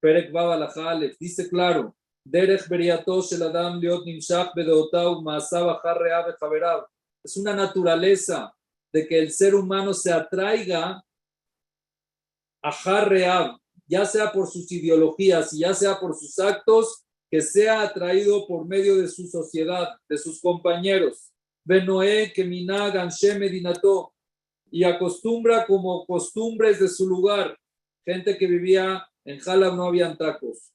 Perek Bab Alajá Aleph. Dice claro. Derech beriato shel adam liot nimshach bedeotav ma'asav achar re'av vechaverav. Es una naturaleza de que el ser humano se atraiga a achar re'av, ya sea por sus ideologías y ya sea por sus actos, que sea atraído por medio de su sociedad, de sus compañeros. Benoé que minag anshe medinato, y acostumbra como costumbres de su lugar. gente que vivía en Jalab no habían tacos.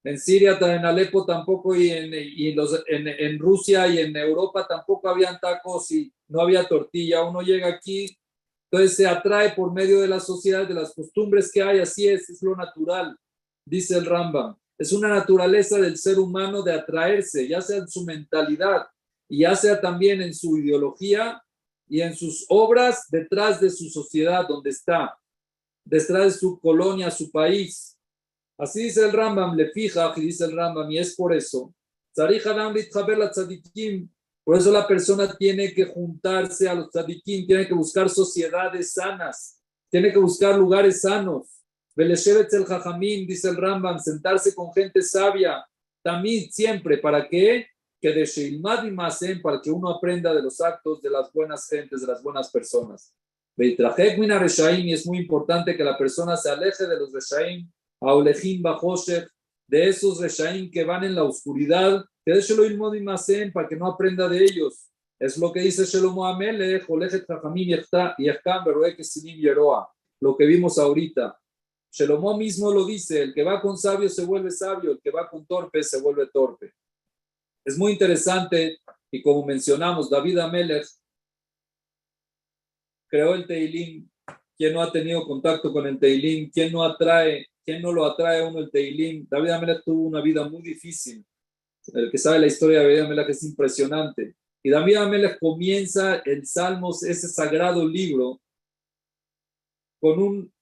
En Siria, en Alepo tampoco, en Rusia y en Europa tampoco habían tacos y no había tortilla. Uno llega aquí, entonces se atrae por medio de la sociedad, de las costumbres que hay, así es lo natural, dice el Rambam. Es una naturaleza del ser humano de atraerse, ya sea en su mentalidad y ya sea también en su ideología y en sus obras detrás de su sociedad, donde está, detrás de su colonia, su país. Así dice el Rambam, le fija, y dice el Rambam, y es por eso. Por eso la persona tiene que juntarse a los tzadikim, tiene que buscar sociedades sanas, tiene que buscar lugares sanos. Beleshevet el Jajamim, dice el Rambam, sentarse con gente sabia, también siempre, ¿para qué? Que de Sheilmad y Masen, para que uno aprenda de los actos de las buenas gentes, de las buenas personas. Beitrajek mina reshaim, y es muy importante que la persona se aleje de los reshaim, Aulejim Bajoshech, de esos reshaim que van en la oscuridad, que déjelo ir modim masen para que no aprenda de ellos. Es lo que dice Shelomo Amelech, Olejet Chachamim Yechtam Beroe Kesinim Yeroa, lo que vimos ahorita. Shelomo mismo lo dice, el que va con sabio se vuelve sabio, el que va con torpe se vuelve torpe. Es muy interesante, y como mencionamos, David Amelech creó el Teilim. ¿Quién no ha tenido contacto con el Teilim? ¿Quién no lo atrae a uno el Teilim? David Amelech tuvo una vida muy difícil. El que sabe la historia de David Amelech es impresionante. Y David Amelech comienza el Salmos, ese sagrado libro, con un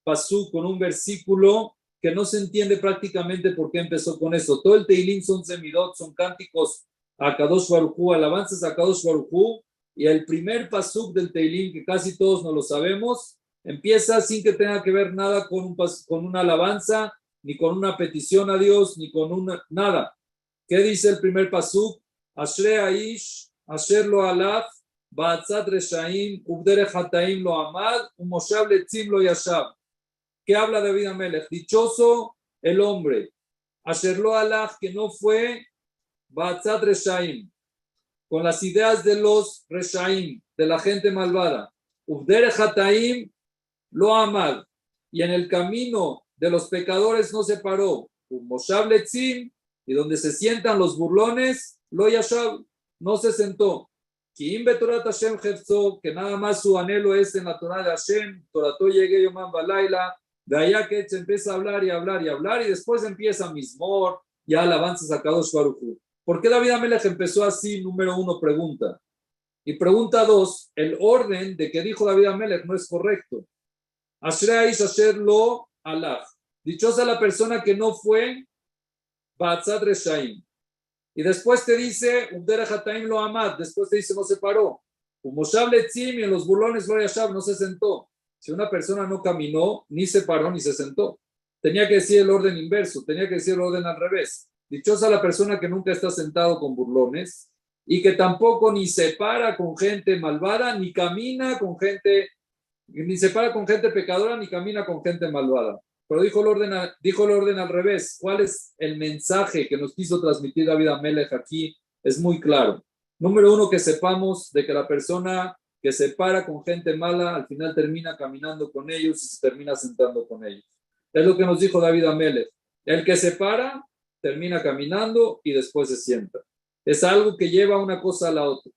pasú, con un versículo que no se entiende prácticamente por qué empezó con eso. Todo el Teilim son semidot, son cánticos a Kadosh Baruj Hu, alabanzas a Kadosh Baruj Hu, y el primer pasuk del Teilim, que casi todos no lo sabemos, empieza sin que tenga que ver nada con una alabanza, ni con una petición a Dios, ni con nada. ¿Qué dice el primer pasuk? Ashrei Aish, Asher lo alaf, Ba'atzat Reshaim, Ubderech Hataim lo amad, Umoshav Letzim lo yashav. ¿Qué habla David Amelech? Dichoso el hombre, Asher lo alaf, que no fue Ba'atzat Reshaim, con las ideas de los Reshaim, de la gente malvada. Ubderech Hataim lo amad, y en el camino de los pecadores no se paró. Umoshav Letzim, y donde se sientan los burlones, lo yashav, no se sentó. Que nada más su anhelo es en la Torah de Hashem, Torato llegue Yomam Balaila, de allá que se empieza a hablar y hablar y hablar, y después empieza Mismor, ya alabanzas a Kadosh Baruj Hu. ¿Por qué David Amelech empezó así? Número 1, pregunta. Y pregunta 2, el orden de que dijo David Amelech no es correcto. Ashrei Asher lo alach. Dichosa la persona que no fue Ba'atzat Reshaim. Y después te dice, Ubderech Hataim lo amad. Después te dice, no se paró. Umoshav Letzim, y en los burlones lo yashav, no se sentó. Si una persona no caminó, ni se paró, ni se sentó. Tenía que decir el orden inverso, tenía que decir el orden al revés. Dichosa la persona que nunca está sentado con burlones y que tampoco ni se para con gente malvada, ni camina con gente, ni se para con gente pecadora, ni camina con gente malvada. Pero dijo el orden al revés. ¿Cuál es el mensaje que nos quiso transmitir David Amelech aquí? Es muy claro. Número 1, que sepamos de que la persona que se para con gente mala, al final termina caminando con ellos y se termina sentando con ellos. Es lo que nos dijo David Amelech. El que se para, termina caminando y después se sienta. Es algo que lleva una cosa a la otra.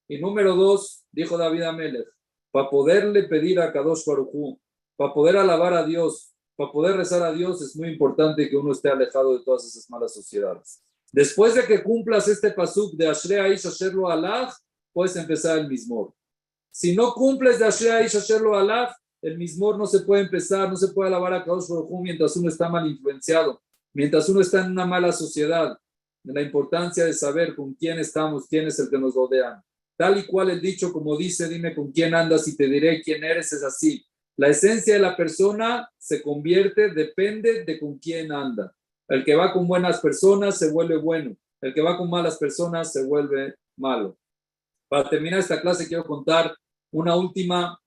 Y número 2, dijo David Amelech, para poderle pedir a Kadosh Baruj Hu, para poder alabar a Dios, para poder rezar a Dios, es muy importante que uno esté alejado de todas esas malas sociedades. Después de que cumplas este pasuk de Ashrei Aish Asher lo alach, puedes empezar el Mismor. Si no cumples de Ashrei Aish Asher lo alach, el Mismor no se puede empezar, no se puede alabar a Kadosh Baruj Hu mientras uno está mal influenciado, mientras uno está en una mala sociedad. De la importancia de saber con quién estamos, quién es el que nos rodea. Tal y cual el dicho, como dice, dime con quién andas y te diré quién eres, es así. La esencia de la persona se convierte, depende de con quién anda. El que va con buenas personas se vuelve bueno. El que va con malas personas se vuelve malo. Para terminar esta clase quiero contar una última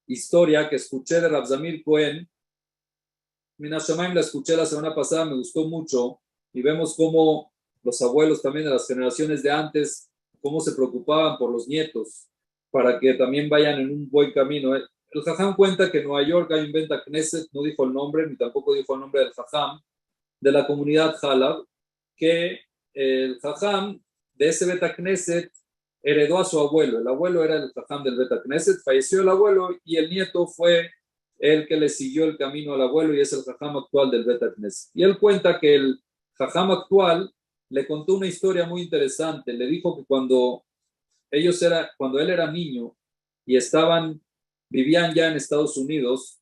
historia que escuché de Rav Zamir Cohen. Min Hashamayim la escuché la semana pasada, me gustó mucho. Y vemos cómo los abuelos también de las generaciones de antes, cómo se preocupaban por los nietos para que también vayan en un buen camino. El Jajam cuenta que en Nueva York hay un Bet Knesset, no dijo el nombre, ni tampoco dijo el nombre del Jajam, de la comunidad Halab, que el Jajam de ese Bet Knesset heredó a su abuelo. El abuelo era el Jajam del Bet Knesset, falleció el abuelo y el nieto fue el que le siguió el camino al abuelo y es el Jajam actual del Bet Knesset. Y él cuenta que el Jajam actual le contó una historia muy interesante. Le dijo que cuando él era niño y vivían ya en Estados Unidos,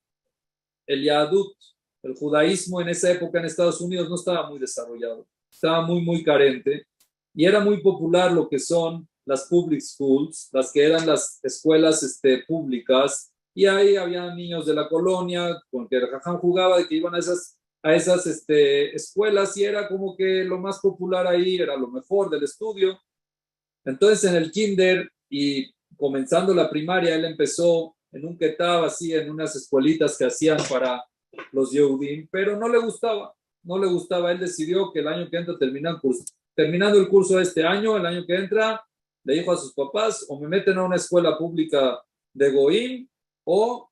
el Yahadut, el judaísmo en esa época en Estados Unidos no estaba muy desarrollado, estaba muy carente y era muy popular lo que son las public schools, las que eran las escuelas públicas, y ahí había niños de la colonia con que el Jajam jugaba, de que iban a esas escuelas y era como que lo más popular ahí, era lo mejor del estudio. Entonces en el kinder y comenzando la primaria, él empezó en un ketab, así en unas escuelitas que hacían para los Yehudim, pero no le gustaba. Él decidió que el año que entra, terminando el curso de este año, el año que entra, le dijo a sus papás, o me meten a una escuela pública de Goim, o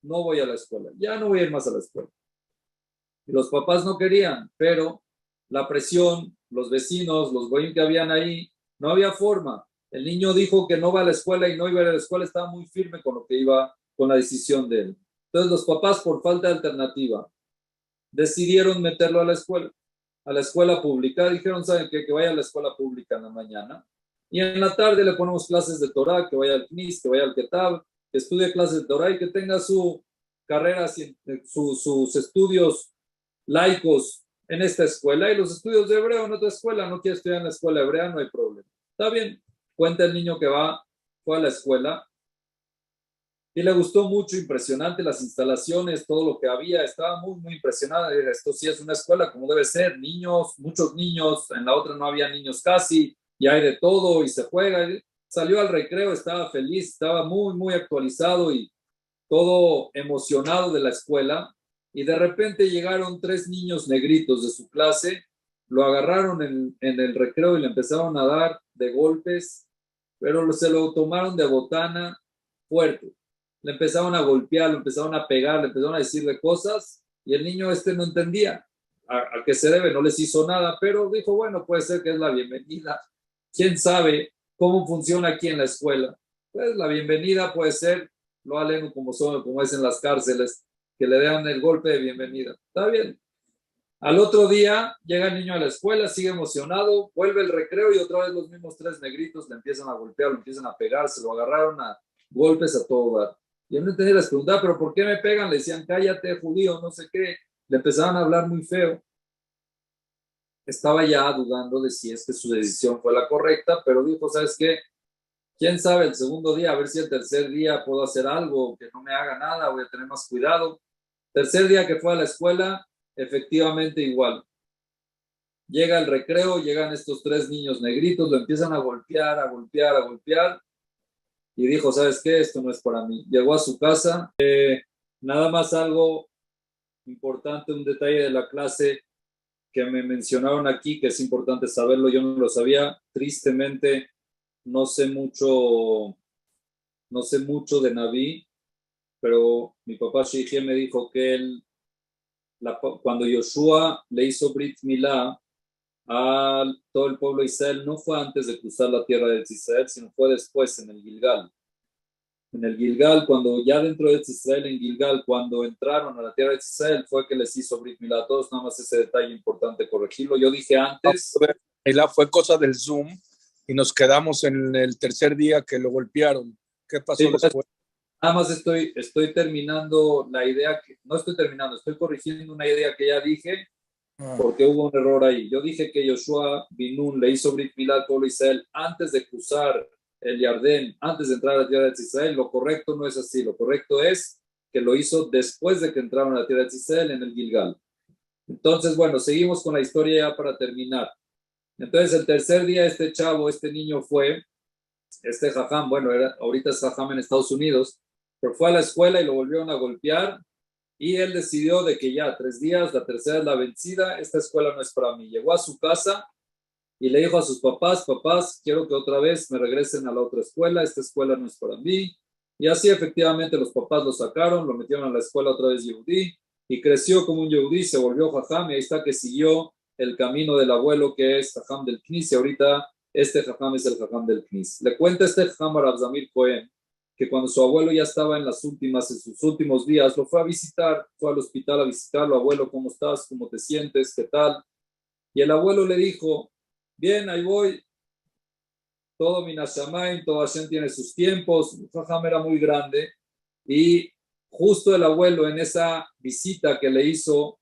no voy a la escuela, ya no voy a ir más a la escuela. Y los papás no querían, pero la presión, los vecinos, los Goim que habían ahí, no había forma. El niño dijo que no va a la escuela y no iba a la escuela, estaba muy firme con lo que iba, con la decisión de él. Entonces los papás, por falta de alternativa, decidieron meterlo a la escuela pública. Dijeron, ¿saben qué? Que vaya a la escuela pública en la mañana. Y en la tarde le ponemos clases de Torah, que vaya al CNIS, que vaya al Ketab, que estudie clases de Torah y que tenga su carrera, sus estudios laicos en esta escuela y los estudios de hebreo en otra escuela. No quiere estudiar en la escuela hebrea, no hay problema. Está bien. Cuenta el niño que fue a la escuela y le gustó mucho, impresionante las instalaciones, todo lo que había, estaba muy impresionado. Esto sí es una escuela como debe ser, niños, muchos niños, en la otra no había niños casi, y hay de todo y se juega. Salió al recreo, estaba feliz, estaba muy actualizado y todo emocionado de la escuela. Y de repente llegaron 3 niños negritos de su clase, lo agarraron en el recreo y le empezaron a dar de golpes, pero se lo tomaron de botana fuerte. Le empezaron a golpear, le empezaron a pegar, le empezaron a decirle cosas y el niño no entendía a qué se debe, no les hizo nada, pero dijo, bueno, puede ser que es la bienvenida. ¿Quién sabe cómo funciona aquí en la escuela? Pues la bienvenida puede ser, lo aleno como es en las cárceles, que le dan el golpe de bienvenida. Está bien. Al otro día llega el niño a la escuela, sigue emocionado, vuelve el recreo y otra vez los mismos 3 negritos le empiezan a golpear, lo empiezan a pegar, se lo agarraron a golpes a todo dar. Y él no entendía, les preguntaba, ¿pero por qué me pegan? Le decían, cállate, judío, no sé qué. Le empezaban a hablar muy feo. Estaba ya dudando de si es que su decisión fue la correcta, pero dijo, ¿sabes qué? ¿Quién sabe el segundo día? A ver si el tercer día puedo hacer algo, que no me haga nada, voy a tener más cuidado. Tercer día que fue a la escuela, efectivamente igual. Llega el recreo, llegan estos 3 niños negritos, lo empiezan a golpear, y dijo, ¿sabes qué? Esto no es para mí. Llegó a su casa, nada más algo importante, un detalle de la clase que me mencionaron aquí, que es importante saberlo, yo no lo sabía, tristemente no sé mucho de Naví, pero mi papá Sheikh me dijo que cuando Yoshua le hizo Brit Milá a todo el pueblo de Israel, no fue antes de cruzar la tierra de Israel, sino fue después en el Gilgal. En el Gilgal, cuando ya dentro de Israel, en Gilgal, cuando entraron a la tierra de Israel, fue que les hizo Brit Milá a todos. Nada más ese detalle importante corregirlo. Yo dije antes. Fue cosa del Zoom y nos quedamos en el tercer día que lo golpearon. ¿Qué pasó después? Nada más estoy terminando la idea, no estoy terminando, estoy corrigiendo una idea que ya dije, porque hubo un error ahí. Yo dije que Yoshua bin Nun le hizo Brit Milá al pueblo de Israel antes de cruzar el Jardín, antes de entrar a la tierra de Israel. Lo correcto no es así, lo correcto es que lo hizo después de que entraron a la tierra de Israel en el Gilgal. Entonces, bueno, seguimos con la historia ya para terminar. Entonces, el tercer día este niño fue, jajam, bueno, ahorita es jajam en Estados Unidos, pero fue a la escuela y lo volvieron a golpear y él decidió de que ya 3 días, la tercera es la vencida, esta escuela no es para mí. Llegó a su casa y le dijo a sus papás, quiero que otra vez me regresen a la otra escuela, esta escuela no es para mí. Y así efectivamente los papás lo sacaron, lo metieron a la escuela otra vez Yehudí y creció como un Yehudí, se volvió Jajam y ahí está que siguió el camino del abuelo que es Jajam del Knis y ahorita este Jajam es el Jajam del Knis. Le cuenta este Jajam a Rav Zamir Cohen que cuando su abuelo ya estaba en sus últimos días, lo fue a visitar, fue al hospital a visitarlo, abuelo, ¿cómo estás? ¿Cómo te sientes? ¿Qué tal? Y el abuelo le dijo, bien, ahí voy, todo Minashamayim, todo Hashem tiene sus tiempos. Jajam era muy grande y justo el abuelo en esa visita que le hizo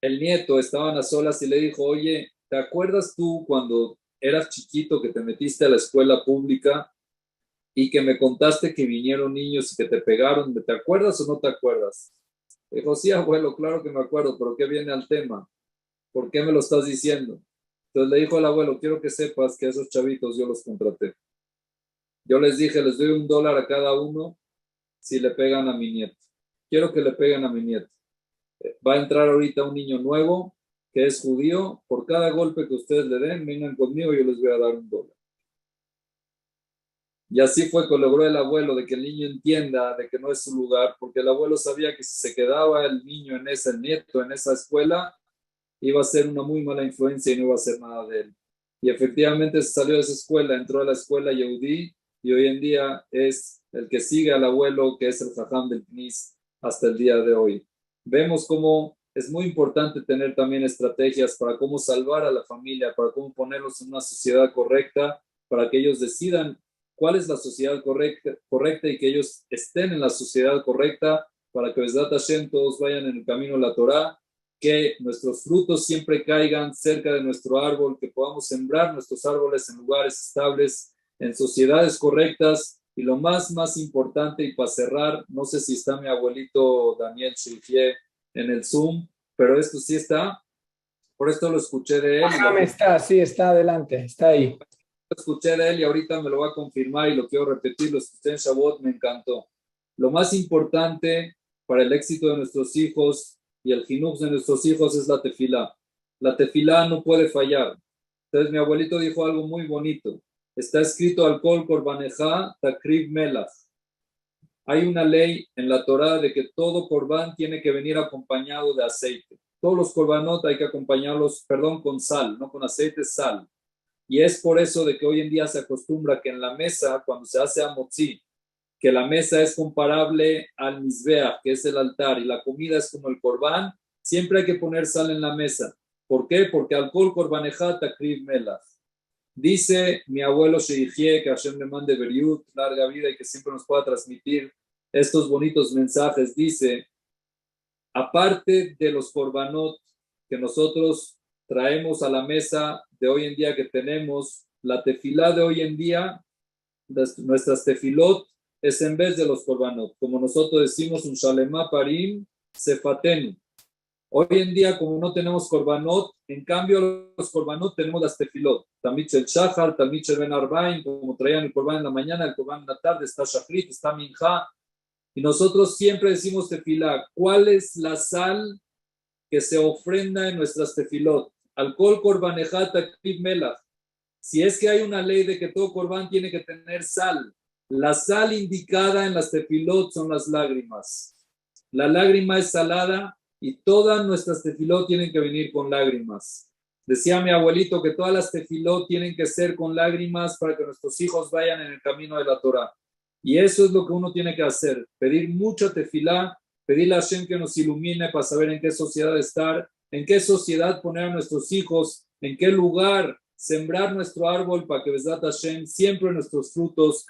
el nieto, estaban a solas y le dijo, oye, ¿te acuerdas tú cuando eras chiquito que te metiste a la escuela pública y que me contaste que vinieron niños y que te pegaron? ¿Te acuerdas o no te acuerdas? Dijo, sí, abuelo, claro que me acuerdo, pero ¿qué viene al tema? ¿Por qué me lo estás diciendo? Entonces le dijo al abuelo, quiero que sepas que a esos chavitos yo los contraté. Yo les dije, les doy $1 a cada uno si le pegan a mi nieto. Quiero que le peguen a mi nieto. Va a entrar ahorita un niño nuevo que es judío. Por cada golpe que ustedes le den, vengan conmigo, yo les voy a dar $1. Y así fue que logró el abuelo de que el niño entienda de que no es su lugar, porque el abuelo sabía que si se quedaba el niño el nieto en esa escuela, iba a ser una muy mala influencia y no iba a hacer nada de él. Y efectivamente se salió de esa escuela, entró a la escuela Yehudí y hoy en día es el que sigue al abuelo, que es el Jajam del Knis hasta el día de hoy. Vemos cómo es muy importante tener también estrategias para cómo salvar a la familia, para cómo ponerlos en una sociedad correcta, para que ellos decidan cuál es la sociedad correcta y que ellos estén en la sociedad correcta, para que Besdat Hashem todos vayan en el camino de la Torá, que nuestros frutos siempre caigan cerca de nuestro árbol, que podamos sembrar nuestros árboles en lugares estables, en sociedades correctas. Y lo más importante, y para cerrar, no sé si está mi abuelito Daniel Shilfie en el Zoom, pero esto sí está. Por esto lo escuché de él. Ajá, está, sí, está adelante, está ahí. Lo escuché de él y ahorita me lo va a confirmar y lo quiero repetir. Lo escuché en Shavuot, me encantó. Lo más importante para el éxito de nuestros hijos y el jinuj de nuestros hijos es la tefilá. La tefilá no puede fallar. Entonces mi abuelito dijo algo muy bonito. Está escrito al kol korbaneja takrib melach. Hay una ley en la Torá de que todo corbán tiene que venir acompañado de aceite. Todos los korbanot hay que acompañarlos, con sal, no con aceite, sal. Y es por eso de que hoy en día se acostumbra que en la mesa, cuando se hace amotzi, que la mesa es comparable al mizbeach, que es el altar, y la comida es como el corbán, siempre hay que poner sal en la mesa. ¿Por qué? Porque al kol korbaneja takrib melach. Dice mi abuelo Sheijie, que Hashem le mande beriut, larga vida y que siempre nos pueda transmitir estos bonitos mensajes. Dice, aparte de los korbanot que nosotros traemos a la mesa de hoy en día que tenemos, la tefilá de hoy en día, nuestras tefilot, es en vez de los korbanot. Como nosotros decimos, un shalema parim sefatenu. Hoy en día, como no tenemos korbanot, en cambio los korbanot tenemos las tefilot. Tamich el shachar, tamich el ben arbain, como traían el korban en la mañana, el korban en la tarde, está shachrit, está minja. Y nosotros siempre decimos tefilá. ¿Cuál es la sal que se ofrenda en nuestras tefilot? Alcohol korbanejat takrib melach. Si es que hay una ley de que todo korban tiene que tener sal, la sal indicada en las tefilot son las lágrimas. La lágrima es salada y todas nuestras tefilot tienen que venir con lágrimas. Decía mi abuelito que todas las tefilot tienen que ser con lágrimas para que nuestros hijos vayan en el camino de la Torah. Y eso es lo que uno tiene que hacer, pedir mucha tefilá, pedirle a Hashem que nos ilumine para saber en qué sociedad estar, en qué sociedad poner a nuestros hijos, en qué lugar sembrar nuestro árbol para que Besdat Hashem siempre nuestros frutos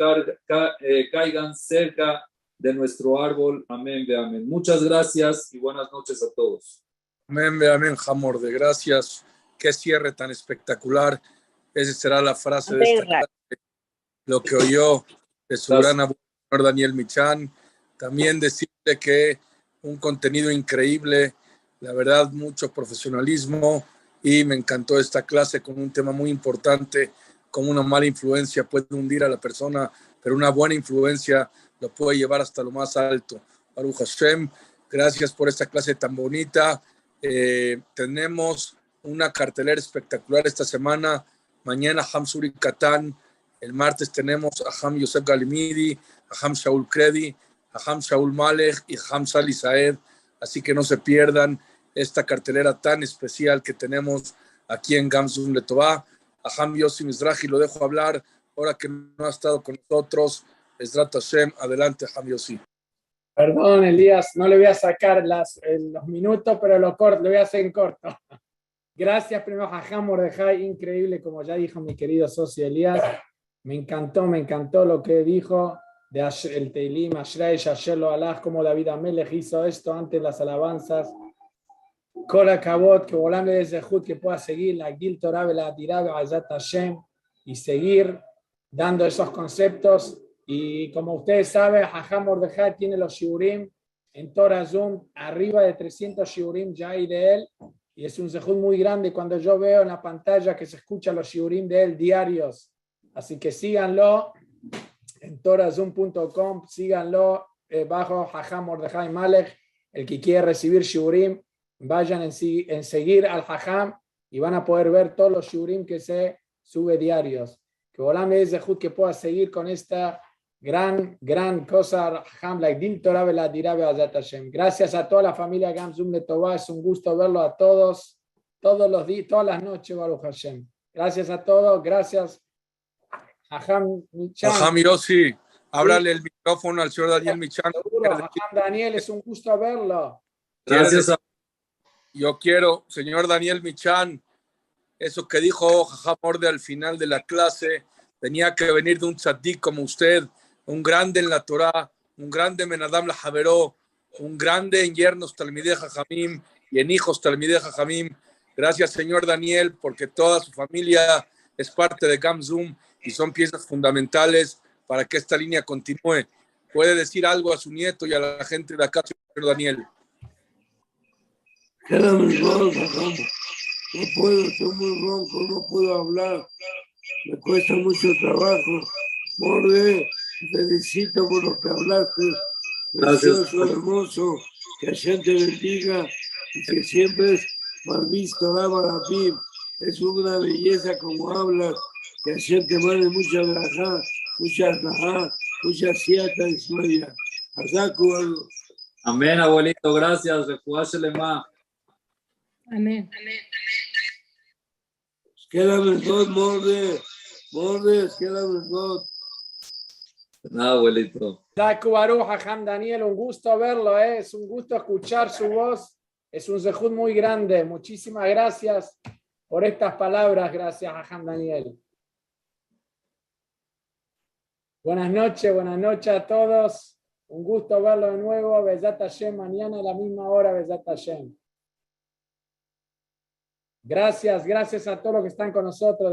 caigan cerca de nuestro árbol. Amén, ve amén. Muchas gracias y buenas noches a todos. Amén, ve amén, Jamor, de gracias. Qué cierre tan espectacular. Esa será la frase de esta clase. Lo que oyó de su gran abuelo Daniel Michan. También decirle que un contenido increíble, la verdad, mucho profesionalismo, y me encantó esta clase con un tema muy importante, como una mala influencia puede hundir a la persona, pero una buena influencia lo puede llevar hasta lo más alto. Baruch Hashem, gracias por esta clase tan bonita. Tenemos una cartelera espectacular esta semana. Mañana Hamsuri Katán El martes tenemos a Ham Yosef Galimidi, a Ham Shaul Kredi, a Ham Shaul Malech y a Ham Sali Saed. Así que no se pierdan esta cartelera tan especial que tenemos aquí en Gamzum Letová. A Ham Yossi Mizrahi lo dejo hablar, ahora que no ha estado con nosotros. Ezrat Hashem, adelante Ham Yossi. Perdón, Elías, no le voy a sacar los minutos, pero lo voy a hacer en corto. Gracias primero a Jajam Mordejai, increíble, como ya dijo mi querido socio Elías. Me encantó lo que dijo de el Teilim, Ashrei Shasher Lo Alach, como David Amelech hizo esto antes de las alabanzas. Kol HaKavod, que volando de Zehut, que pueda seguir la Gil Torah, la Tirah, Be'ezrat Hashem, y seguir dando esos conceptos. Y como ustedes saben, Jajam Mordejai tiene los shiurim en Torah Zoom, arriba de 300 shiurim ya hay de él, y es un zehut muy grande cuando yo veo en la pantalla que se escuchan los shiurim de él diarios. Así que síganlo en torazoom.com, síganlo bajo Jajam Mordejai Malech. El que quiere recibir shiurim, vayan en seguir al Jajam y van a poder ver todos los shiurim que se sube diarios. Que volame es zehut que pueda seguir con esta gran cosa. Gracias a toda la familia Gamzum Letová, es un gusto verlo a todos los días, todas las noches, Baruch Hashem. Gracias a todos, gracias Jajam Michan. Jajam Yossi, ábrale el micrófono al señor Daniel Michan. Jajam Daniel, es un gusto verlo. Gracias. Yo quiero, señor Daniel Michan, eso que dijo Jajam Morde al final de la clase, tenía que venir de un tzaddik como usted, un grande en la Torah, un grande en Adam la Javeró, un grande en yernos Talmidei Jajamim y en hijos Talmidei Jajamim. Gracias, señor Daniel, porque toda su familia es parte de Gamzum y son piezas fundamentales para que esta línea continúe. ¿Puede decir algo a su nieto y a la gente de acá, señor Daniel? No puedo, estoy muy ronco, no puedo hablar, me cuesta mucho trabajo. Morde, felicito por lo que hablaste, precioso, hermoso, que Hashem te bendiga y que siempre es mal visto, Rabbi. Es una belleza como hablas, que Hashem te mande mucha braja, mucha siata y suya. Amén, abuelito, gracias. Refuáshelema. Amén. Queda mejor, Morde, queda mejor. Nada, abuelito. Baruch Jajam Daniel, un gusto verlo, es un gusto escuchar su voz, es un zehut muy grande. Muchísimas gracias por estas palabras, gracias Jajam Daniel. Buenas noches a todos, un gusto verlo de nuevo. Be'ezrat Hashem, mañana a la misma hora, Be'ezrat Hashem. Gracias a todos los que están con nosotros.